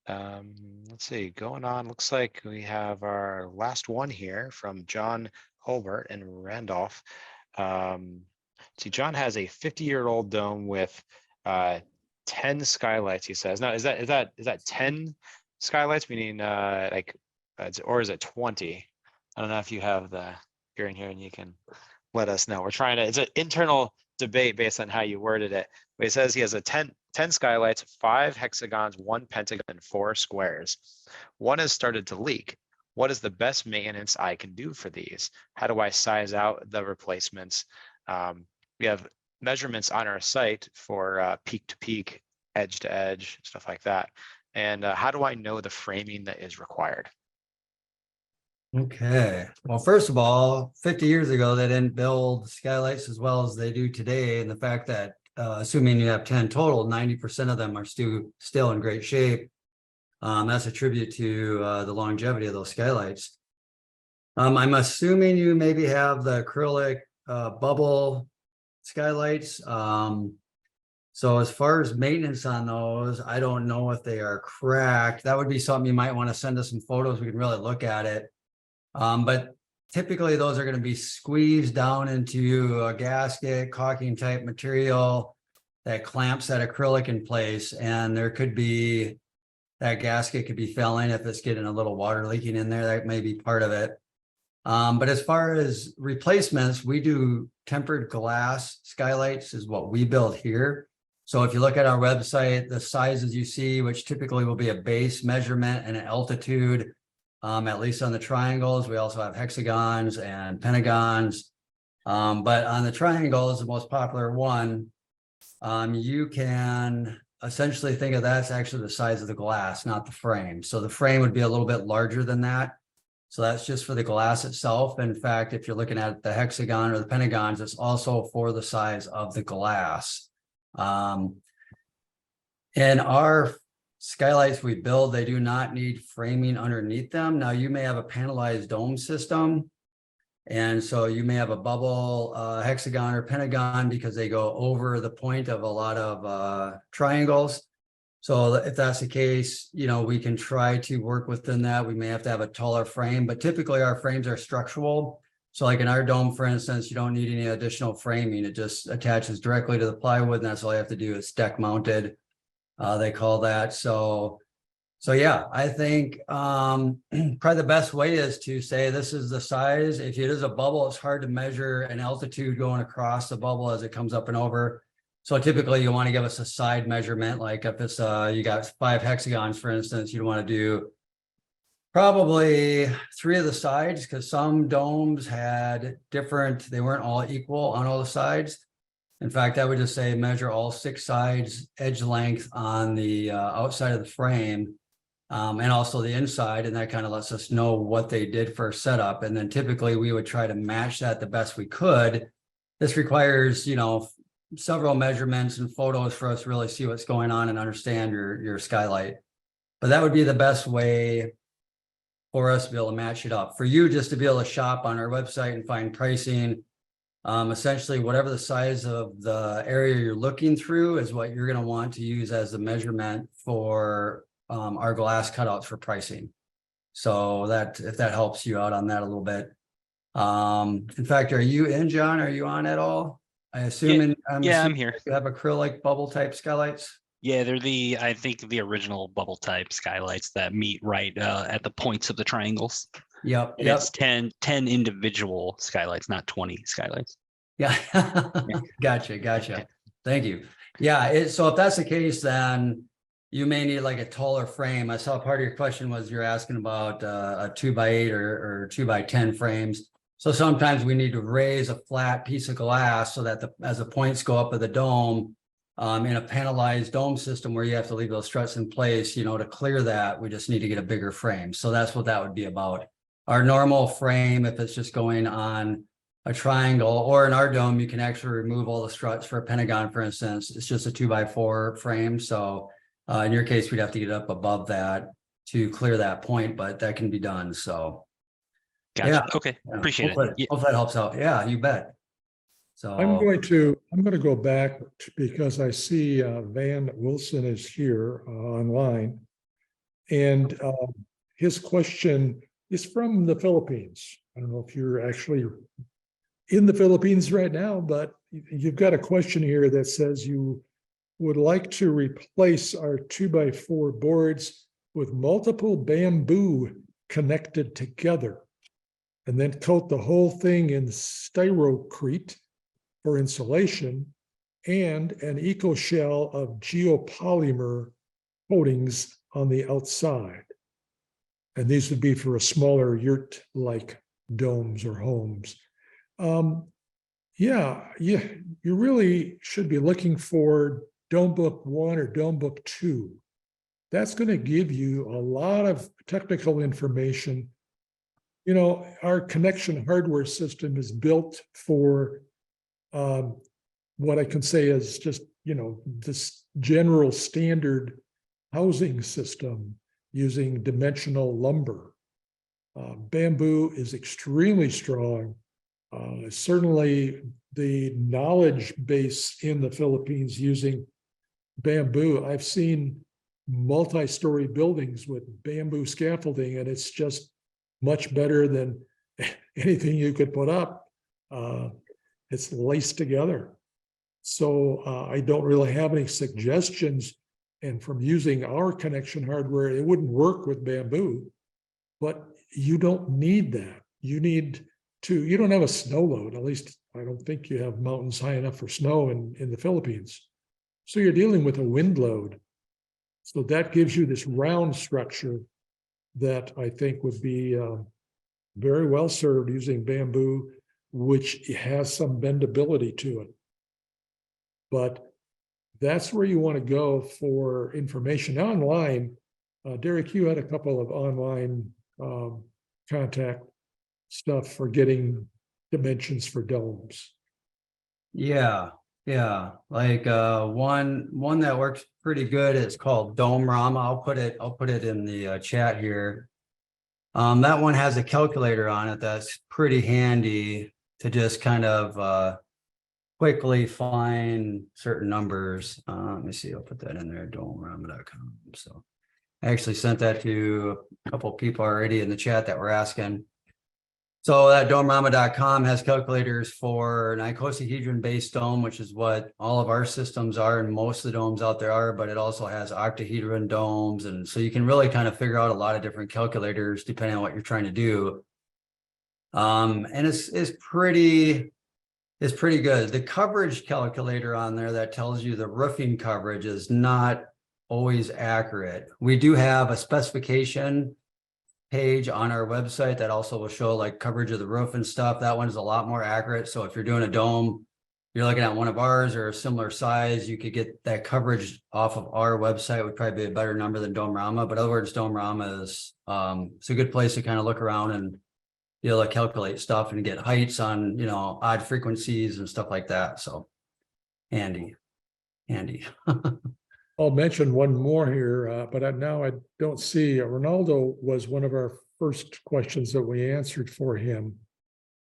Let's see, going on, looks like we have our last one here from John Holbert in Randolph. See, John has a 50-year-old dome with 10 skylights, he says. Now, is that 10 skylights, meaning or is it 20? I don't know if you have you're in here and you can let us know. It's an internal debate based on how you worded it. But he says he has 10 skylights, 5 hexagons, 1 pentagon, and 4 squares. One has started to leak. What is the best maintenance I can do for these? How do I size out the replacements? We have measurements on our site for peak to peak, edge to edge, stuff like that. And how do I know the framing that is required? Okay, well, first of all, 50 years ago, they didn't build skylights as well as they do today. And the fact that, assuming you have 10 total, 90% of them are still in great shape. That's a tribute to the longevity of those skylights. I'm assuming you maybe have the acrylic bubble skylights. So as far as maintenance on those, I don't know if they are cracked. That would be something you might want to send us some photos. We can really look at it. But typically those are going to be squeezed down into a gasket, caulking type material that clamps that acrylic in place. And there could be, that gasket could be failing if it's getting a little water leaking in there. That may be part of it. But as far as replacements, we do tempered glass skylights is what we build here. So if you look at our website, the sizes you see, which typically will be a base measurement and an altitude, at least on the triangles. We also have hexagons and pentagons. But on the triangles, the most popular one, you can essentially think of that as actually the size of the glass, not the frame. So the frame would be a little bit larger than that. So that's just for the glass itself. In fact, if you're looking at the hexagon or the pentagons, it's also for the size of the glass. And our skylights we build, they do not need framing underneath them. Now you may have a panelized dome system. And so you may have a bubble hexagon or pentagon because they go over the point of a lot of triangles. So if that's the case, we can try to work within that. We may have to have a taller frame, but typically our frames are structural. So like in our dome, for instance, you don't need any additional framing. It just attaches directly to the plywood, and that's all you have to do. It's deck mounted. They call that. So yeah, I think probably the best way is to say this is the size. If it is a bubble, it's hard to measure an altitude going across the bubble as it comes up and over. So typically you want to give us a side measurement, like if it's you got 5 hexagons, for instance, you'd want to do probably 3 of the sides, because some domes had different, they weren't all equal on all the sides. In fact, I would just say measure all 6 sides, edge length on the outside of the frame, and also the inside, and that kind of lets us know what they did for setup. And then typically we would try to match that the best we could. This requires, you know, several measurements and photos for us to really see what's going on and understand your skylight. But that would be the best way for us to be able to match it up. For you just to be able to shop on our website and find pricing, essentially whatever the size of the area you're looking through is what you're going to want to use as the measurement for our glass cutouts for pricing. So that, if that helps you out on that a little bit. In fact, are you in, John? Are you on at all? I'm I'm assuming here. you have acrylic bubble type skylights. Yeah, they're I think the original bubble type skylights that meet right at the points of the triangles. Yep. And it's 10 individual skylights, not 20 skylights. Yeah. Gotcha. Thank you. Yeah. So if that's the case, then you may need like a taller frame. I saw part of your question was you're asking about a 2x8 or 2x10 frames. So sometimes we need to raise a flat piece of glass so that as the points go up of the dome, in a panelized dome system where you have to leave those struts in place, you know, to clear that, we just need to get a bigger frame. So that's what that would be about. Our normal frame, if it's just going on a triangle, or in our dome, you can actually remove all the struts for a pentagon, for instance. It's just a 2x4 frame. So in your case, we'd have to get up above that to clear that point, but that can be done. So Gotcha. yeah. Okay. Appreciate Hopefully, it. Yeah. hopefully that helps out. Yeah, you bet. So I'm going to go back because I see Van Wilson is here online. And his question is from the Philippines. I don't know if you're actually in the Philippines right now, but you've got a question here that says you would like to replace our 2x4 boards with multiple bamboo connected together, and then coat the whole thing in styrocrete for insulation and an eco shell of geopolymer coatings on the outside. And these would be for a smaller yurt-like domes or homes. Yeah, you really should be looking for Dome Book 1 or Dome Book 2. That's going to give you a lot of technical information. You know, our connection hardware system is built for what I can say is just, you know, this general standard housing system using dimensional lumber. Bamboo is extremely strong. Certainly the knowledge base in the Philippines using bamboo, I've seen multi-story buildings with bamboo scaffolding, and it's just much better than anything you could put up. It's laced together. So I don't really have any suggestions. And from using our connection hardware, it wouldn't work with bamboo, but you don't need that. You don't have a snow load. At least I don't think you have mountains high enough for snow in the Philippines. So you're dealing with a wind load. So that gives you this round structure that I think would be very well served using bamboo, which has some bendability to it. But that's where you want to go for information. Online, Derek, you had a couple of online contact stuff for getting dimensions for domes. yeah. Like one that works pretty good. It's called Dome Rama. I'll put it in the chat here. That one has a calculator on it that's pretty handy to just kind of quickly find certain numbers. Let me see, I'll put that in there, domerama.com. So I actually sent that to a couple of people already in the chat that were asking. So that domerama.com has calculators for an icosahedron based dome, which is what all of our systems are and most of the domes out there are, but it also has octahedron domes. And so you can really kind of figure out a lot of different calculators depending on what you're trying to do. And it's pretty good. The coverage calculator on there that tells you the roofing coverage is not always accurate. We do have a specification page on our website that also will show like coverage of the roof and stuff. That one is a lot more accurate. So if you're doing a dome, you're looking at one of ours or a similar size, you could get that coverage off of our website. Would probably be a better number than Domerama. But in other words, Domerama is it's a good place to kind of look around and be able to calculate stuff and get heights on, you know, odd frequencies and stuff like that. So handy. I'll mention one more here, but now I don't see, Ronaldo was one of our first questions that we answered for him.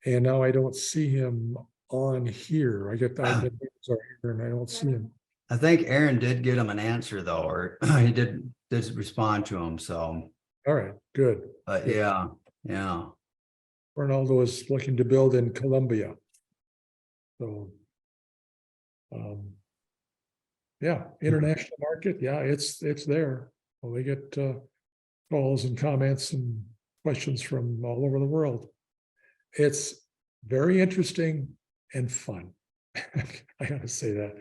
And now I don't see him on here. The names are here and I don't see him. I think Aaron did get him an answer though, or he did respond to him. So, All right, good. but yeah. Ronaldo is looking to build in Colombia. So, yeah, international market. Yeah, it's there. Well, we get calls and comments and questions from all over the world. It's very interesting and fun. I gotta say that.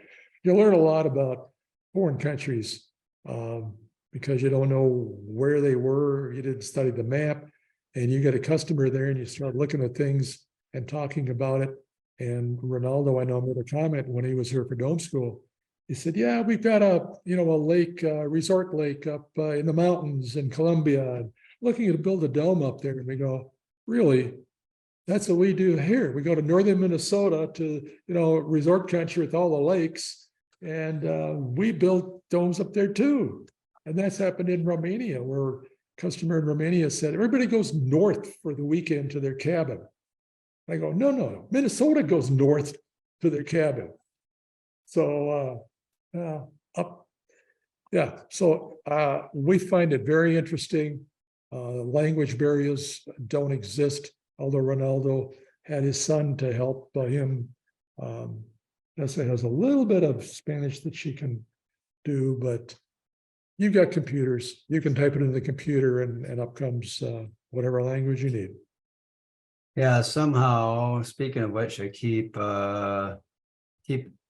You learn a lot about foreign countries because you don't know where they were. You didn't study the map. And you get a customer there and you start looking at things and talking about it. And Ronaldo, I know, made a comment when he was here for Dome School. He said, yeah, we've got a lake, resort lake up in the mountains in Colombia, and looking to build a dome up there. And we go, really? That's what we do here. We go to northern Minnesota to, resort country with all the lakes. And we build domes up there too. And that's happened in Romania, where customer in Romania said, everybody goes north for the weekend to their cabin. I go, no, Minnesota goes north to their cabin. So we find it very interesting. Language barriers don't exist, although Ronaldo had his son to help him. Nessa has a little bit of Spanish that she can do, but you've got computers. You can type it into the computer and up comes whatever language you need. Yeah, somehow, speaking of which, I keep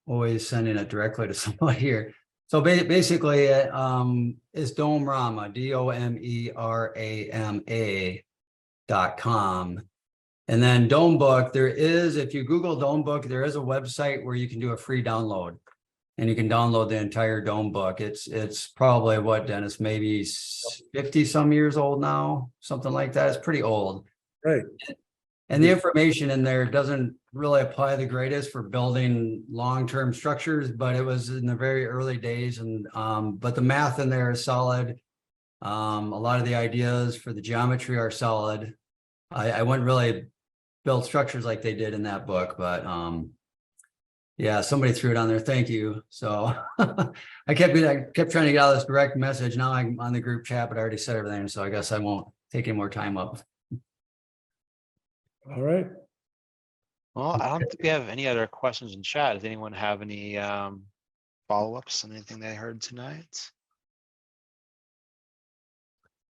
always sending it directly to somebody here. So basically, it's Domerama, DOMERAMA.com. And then Dome Book, if you Google Dome Book, there is a website where you can do a free download. And you can download the entire Dome Book. It's probably what, Dennis, maybe 50 some years old now, something like that. It's pretty old. Right. And the information in there doesn't really apply the greatest for building long-term structures, but it was in the very early days. And but the math in there is solid. A lot of the ideas for the geometry are solid. I wouldn't really build structures like they did in that book, but yeah, somebody threw it on there. Thank you. So I kept trying to get out of this direct message. Now I'm on the group chat, but I already said everything. So I guess I won't take any more time up. All right. Well, I don't think we have any other questions in chat. Does anyone have any follow-ups on anything they heard tonight?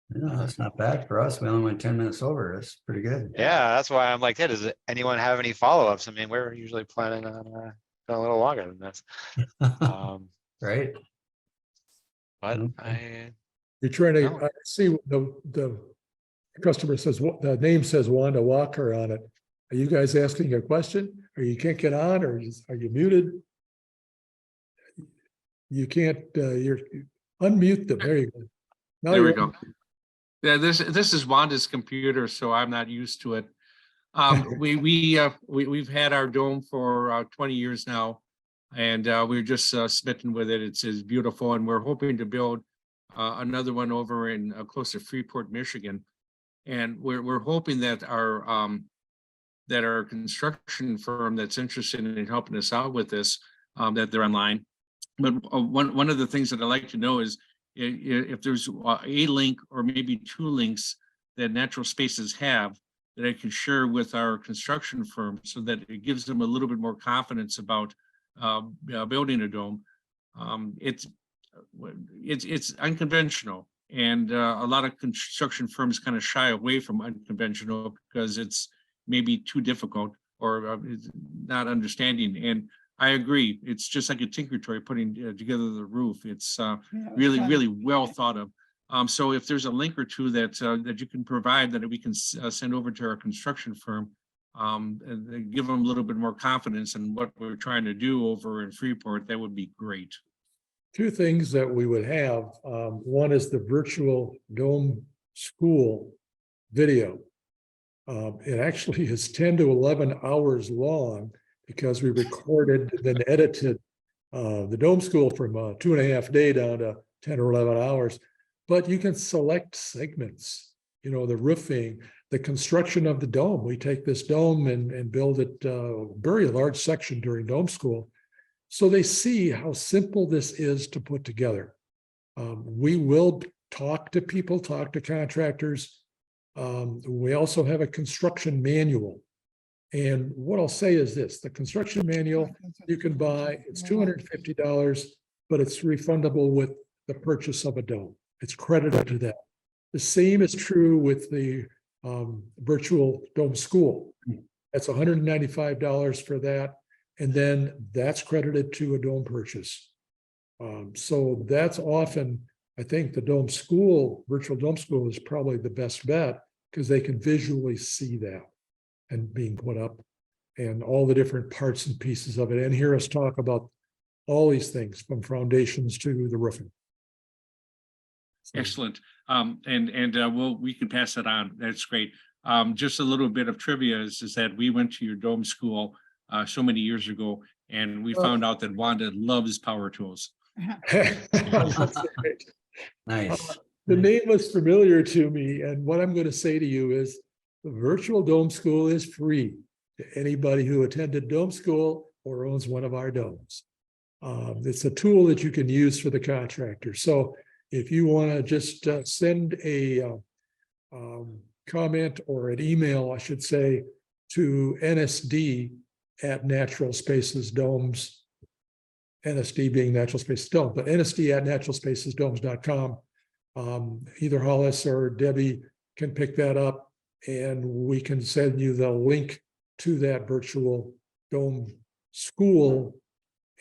No, that's not bad for us. We only went 10 minutes over. That's pretty good. Yeah, that's why I'm like, hey, does anyone have any follow-ups? I mean, we're usually planning on a little longer than this. Right. But Okay. You're trying to No. see the customer says, what the name says Wanda Walker on it. Are you guys asking a question? Or you can't get on, or are you muted? You can't, you're unmute them. There you go. Now There we you're go. Yeah, this is Wanda's computer, so I'm not used to it. We've had our dome for 20 years now, and we're just smitten with it. It's beautiful, and we're hoping to build another one over in close to Freeport, Michigan. And we're hoping that our construction firm that's interested in helping us out with this, that they're online. But one of the things that I'd like to know is if there's a link or maybe two links that Natural Spaces have that I can share with our construction firm so that it gives them a little bit more confidence about building a dome. It's unconventional, and a lot of construction firms kind of shy away from unconventional because it's maybe too difficult or is not understanding. And I agree, it's just like a tinker toy putting together the roof. It's really, really well thought of. So if there's a link or two that that you can provide that we can send over to our construction firm, and give them a little bit more confidence in what we're trying to do over in Freeport, that would be great. Two things that we would have. One is the virtual dome school video. It actually is 10 to 11 hours long because we recorded and then edited the dome school from a 2.5 day down to 10 or 11 hours. But you can select segments, you know, the roofing, the construction of the dome. We take this dome and build it very large section during dome school. So they see how simple this is to put together. We will talk to people, talk to contractors. We also have a construction manual. And what I'll say is this, the construction manual you can buy, it's $250, but it's refundable with the purchase of a dome. It's credited to that. The same is true with the virtual dome school. That's $195 for that. And then that's credited to a dome purchase. So that's often, I think the dome school, virtual dome school is probably the best bet because they can visually see that and being put up and all the different parts and pieces of it and hear us talk about all these things from foundations to the roofing. So, Excellent. We can pass that on. That's great. Just a little bit of trivia is that we went to your dome school so many years ago, and we found out that Wanda loves power tools. That's great. Nice. The name was familiar to me, and what I'm going to say to you is the virtual dome school is free to anybody who attended dome school or owns one of our domes. It's a tool that you can use for the contractor. So if you want to just send a comment or an email, I should say, to NSD@Natural Spaces Domes, NSD being Natural Spaces Domes, but NSD@naturalspacesdomes.com. Either Hollis or Debbie can pick that up and we can send you the link to that virtual dome school,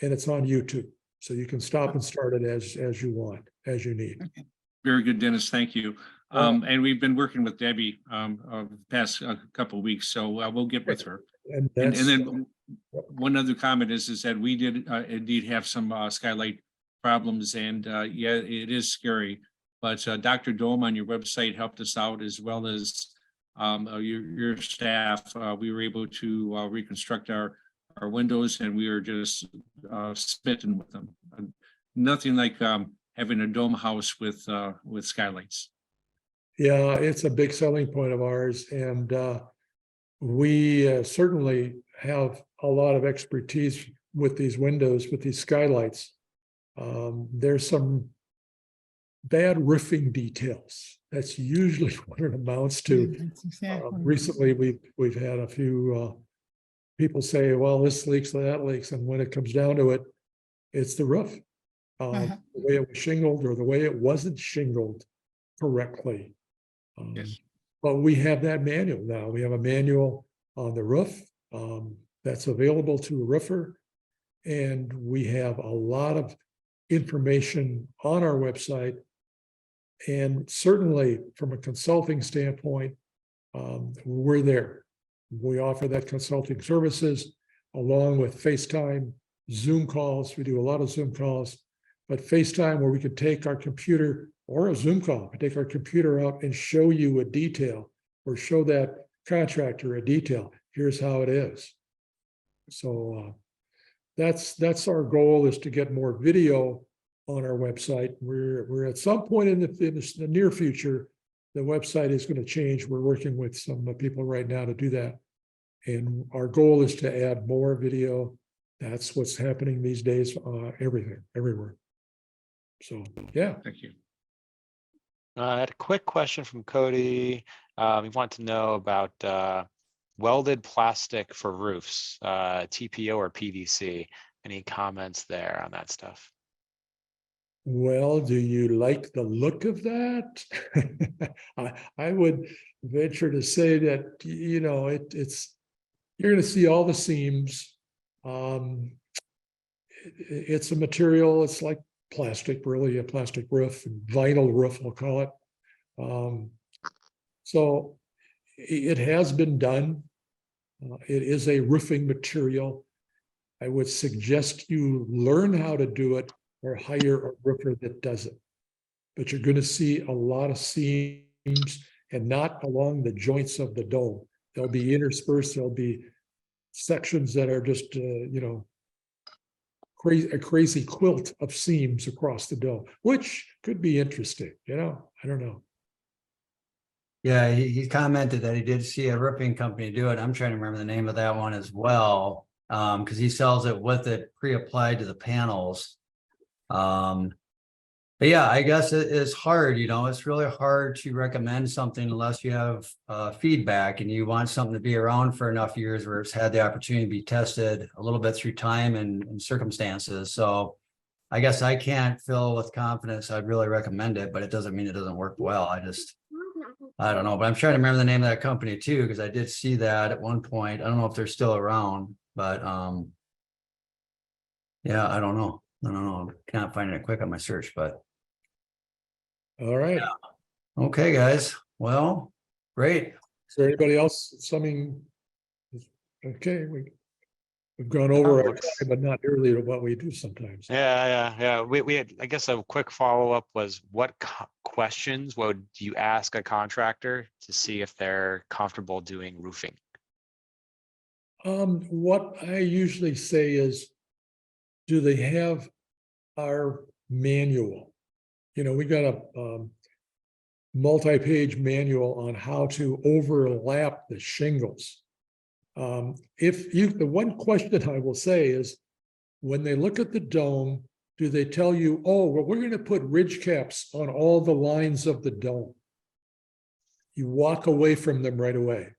and it's on YouTube. So you can stop and start it as you want, as you need. Very good, Dennis. Thank you. And we've been working with Debbie the past couple of weeks, so we'll get with her. And And that's, then one other comment is that we did indeed have some skylight problems, and yeah, it is scary. But Dr. Dome on your website helped us out, as well as your staff. We were able to reconstruct our windows, and we were just smitten with them. Nothing like having a dome house with skylights. yeah, it's a big selling point of ours. And we certainly have a lot of expertise with these windows, with these skylights. There's some bad roofing details. That's usually what it amounts to. Recently, we've had a few people say, well, this leaks, that leaks. And when it comes down to it, it's the roof. The way it was shingled or the way it wasn't shingled correctly. Yes. But we have that manual now. We have a manual on the roof that's available to a roofer. And we have a lot of information on our website. And certainly from a consulting standpoint, we're there. We offer that consulting services along with FaceTime, Zoom calls. We do a lot of Zoom calls, but FaceTime where we could take our computer or a Zoom call, we take our computer out and show you a detail or show that contractor a detail. Here's how it is. So that's our goal, is to get more video on our website. We're at some point in the near future, the website is going to change. We're working with some people right now to do that. And our goal is to add more video. That's what's happening these days, everywhere. So, yeah. Thank you. I had a quick question from Cody. He wanted to know about welded plastic for roofs, TPO or PVC. Any comments there on that stuff? Well, do you like the look of that? I would venture to say that, you know, it's, you're gonna see all the seams. It's a material, it's like plastic, really, a plastic roof, vinyl roof, we'll call it. So it has been done. It is a roofing material. I would suggest you learn how to do it or hire a roofer that does it. But you're going to see a lot of seams and not along the joints of the dome. They'll be interspersed. There'll be sections that are just, you know, a crazy quilt of seams across the dome, which could be interesting. You know, I don't know. Yeah, he commented that he did see a roofing company do it. I'm trying to remember the name of that one as well. Because he sells it with it pre-applied to the panels. But yeah, I guess it is hard, you know, it's really hard to recommend something unless you have feedback and you want something to be around for enough years where it's had the opportunity to be tested a little bit through time and circumstances. So I guess I can't feel with confidence I'd really recommend it, but it doesn't mean it doesn't work well. I don't know, but I'm trying to remember the name of that company too, because I did see that at one point. I don't know if they're still around, but yeah, I don't know. Can't find it quick on my search, but All right. okay, guys. Well, great. Is there anybody else? Something? Okay, we've gone over our looks- time, but not nearly what we do sometimes. Yeah. We had, I guess a quick follow-up was what questions would you ask a contractor to see if they're comfortable doing roofing? What I usually say is, do they have our manual? You know, we got a multi-page manual on how to overlap the shingles. The one question I will say is, when they look at the dome, do they tell you, oh, well, we're going to put ridge caps on all the lines of the dome? You walk away from them right away.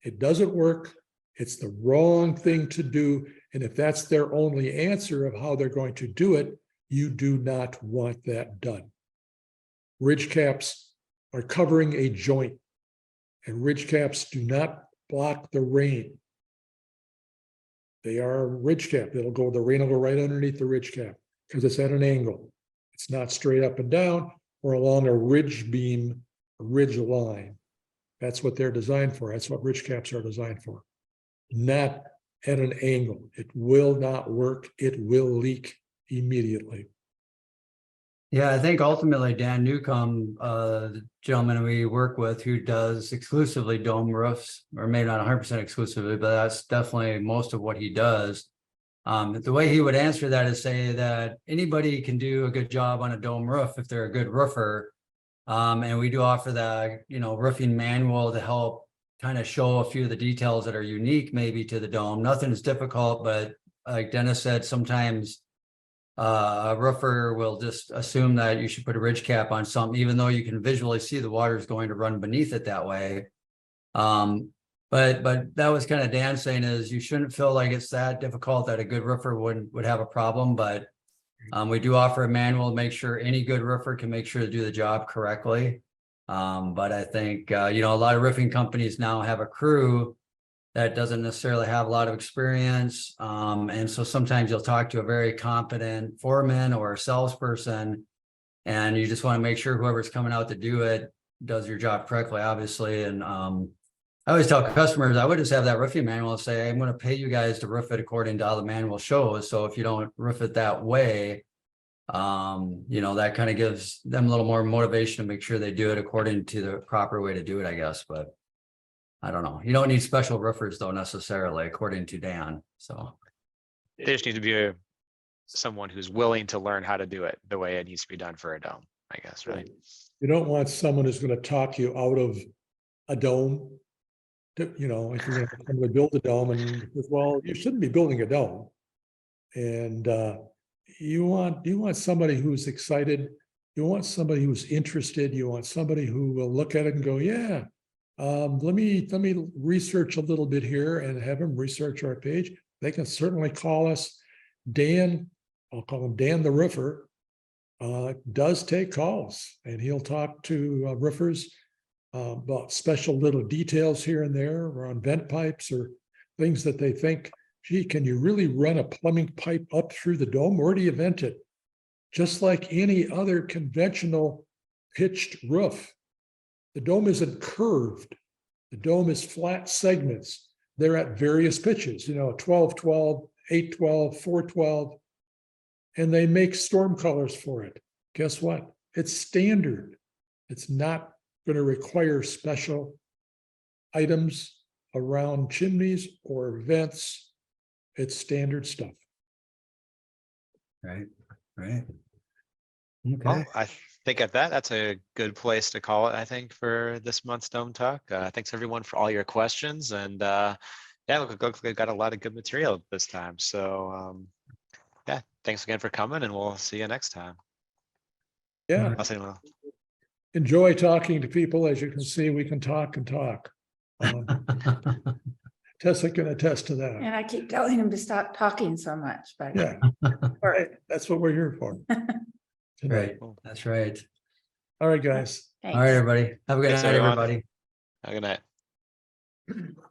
It doesn't work. It's the wrong thing to do. And if that's their only answer of how they're going to do it, you do not want that done. Ridge caps are covering a joint, and ridge caps do not block the rain. They are a ridge cap. The rain will go right underneath the ridge cap because it's at an angle. It's not straight up and down or along a ridge beam, a ridge line. That's what they're designed for. That's what ridge caps are designed for. Not at an angle. It will not work. It will leak immediately. Yeah, I think ultimately Dan Newcomb, the gentleman we work with who does exclusively dome roofs, or maybe not 100% exclusively, but that's definitely most of what he does. The way he would answer that is say that anybody can do a good job on a dome roof if they're a good roofer. And we do offer that, you know, roofing manual to help kind of show a few of the details that are unique maybe to the dome. Nothing is difficult, but like Dennis said, sometimes a roofer will just assume that you should put a ridge cap on something, even though you can visually see the water is going to run beneath it that way. But that was kind of Dan saying is you shouldn't feel like it's that difficult that a good roofer would have a problem. But we do offer a manual to make sure any good roofer can make sure to do the job correctly. But I think, you know, a lot of roofing companies now have a crew that doesn't necessarily have a lot of experience. And so sometimes you'll talk to a very competent foreman or a salesperson, and you just want to make sure whoever's coming out to do it does your job correctly, obviously. And I always tell customers, I would just have that roofing manual and say, I'm going to pay you guys to roof it according to how the manual shows. So if you don't roof it that way, you know, that kind of gives them a little more motivation to make sure they do it according to the proper way to do it, I guess. But I don't know. You don't need special roofers though, necessarily, according to Dan. So They just need to be someone who's willing to learn how to do it the way it needs to be done for a dome, I guess, right? You don't want someone who's going to talk you out of a dome. You know, if you're going to come to build a dome and, well, you shouldn't be building a dome. And you want somebody who's excited. You You want somebody who's interested, you want somebody who will look at it and go, yeah. Let me research a little bit here and have them research our page. They can certainly call us. Dan, I'll call him Dan the Roofer, does take calls, and he'll talk to roofers about special little details here and there or on vent pipes or things that they think, gee, can you really run a plumbing pipe up through the dome? Where do you vent it? Just like any other conventional pitched roof. The dome isn't curved. The dome is flat segments. They're at various pitches, 12, 12, 8, 12, 4, 12. And they make storm colors for it. Guess what? It's standard. It's not going to require special items around chimneys or vents. It's standard stuff. Right, right. Well, Okay, I think at that's a good place to call it, I think, for this month's Dome Talk. Thanks everyone for all your questions, and yeah, look, we've got a lot of good material this time. So yeah, thanks again for coming, and we'll see you next time. Yeah, I'll say hello. enjoy talking to people. As you can see, we can talk and talk. Tessa can attest to that. And I keep telling him to stop talking so much, but. Yeah, hey, that's what we're here for. right, Cool. that's right. All right, guys. All right, everybody. Have a good Thanks, night, everyone. everybody. Have a good night.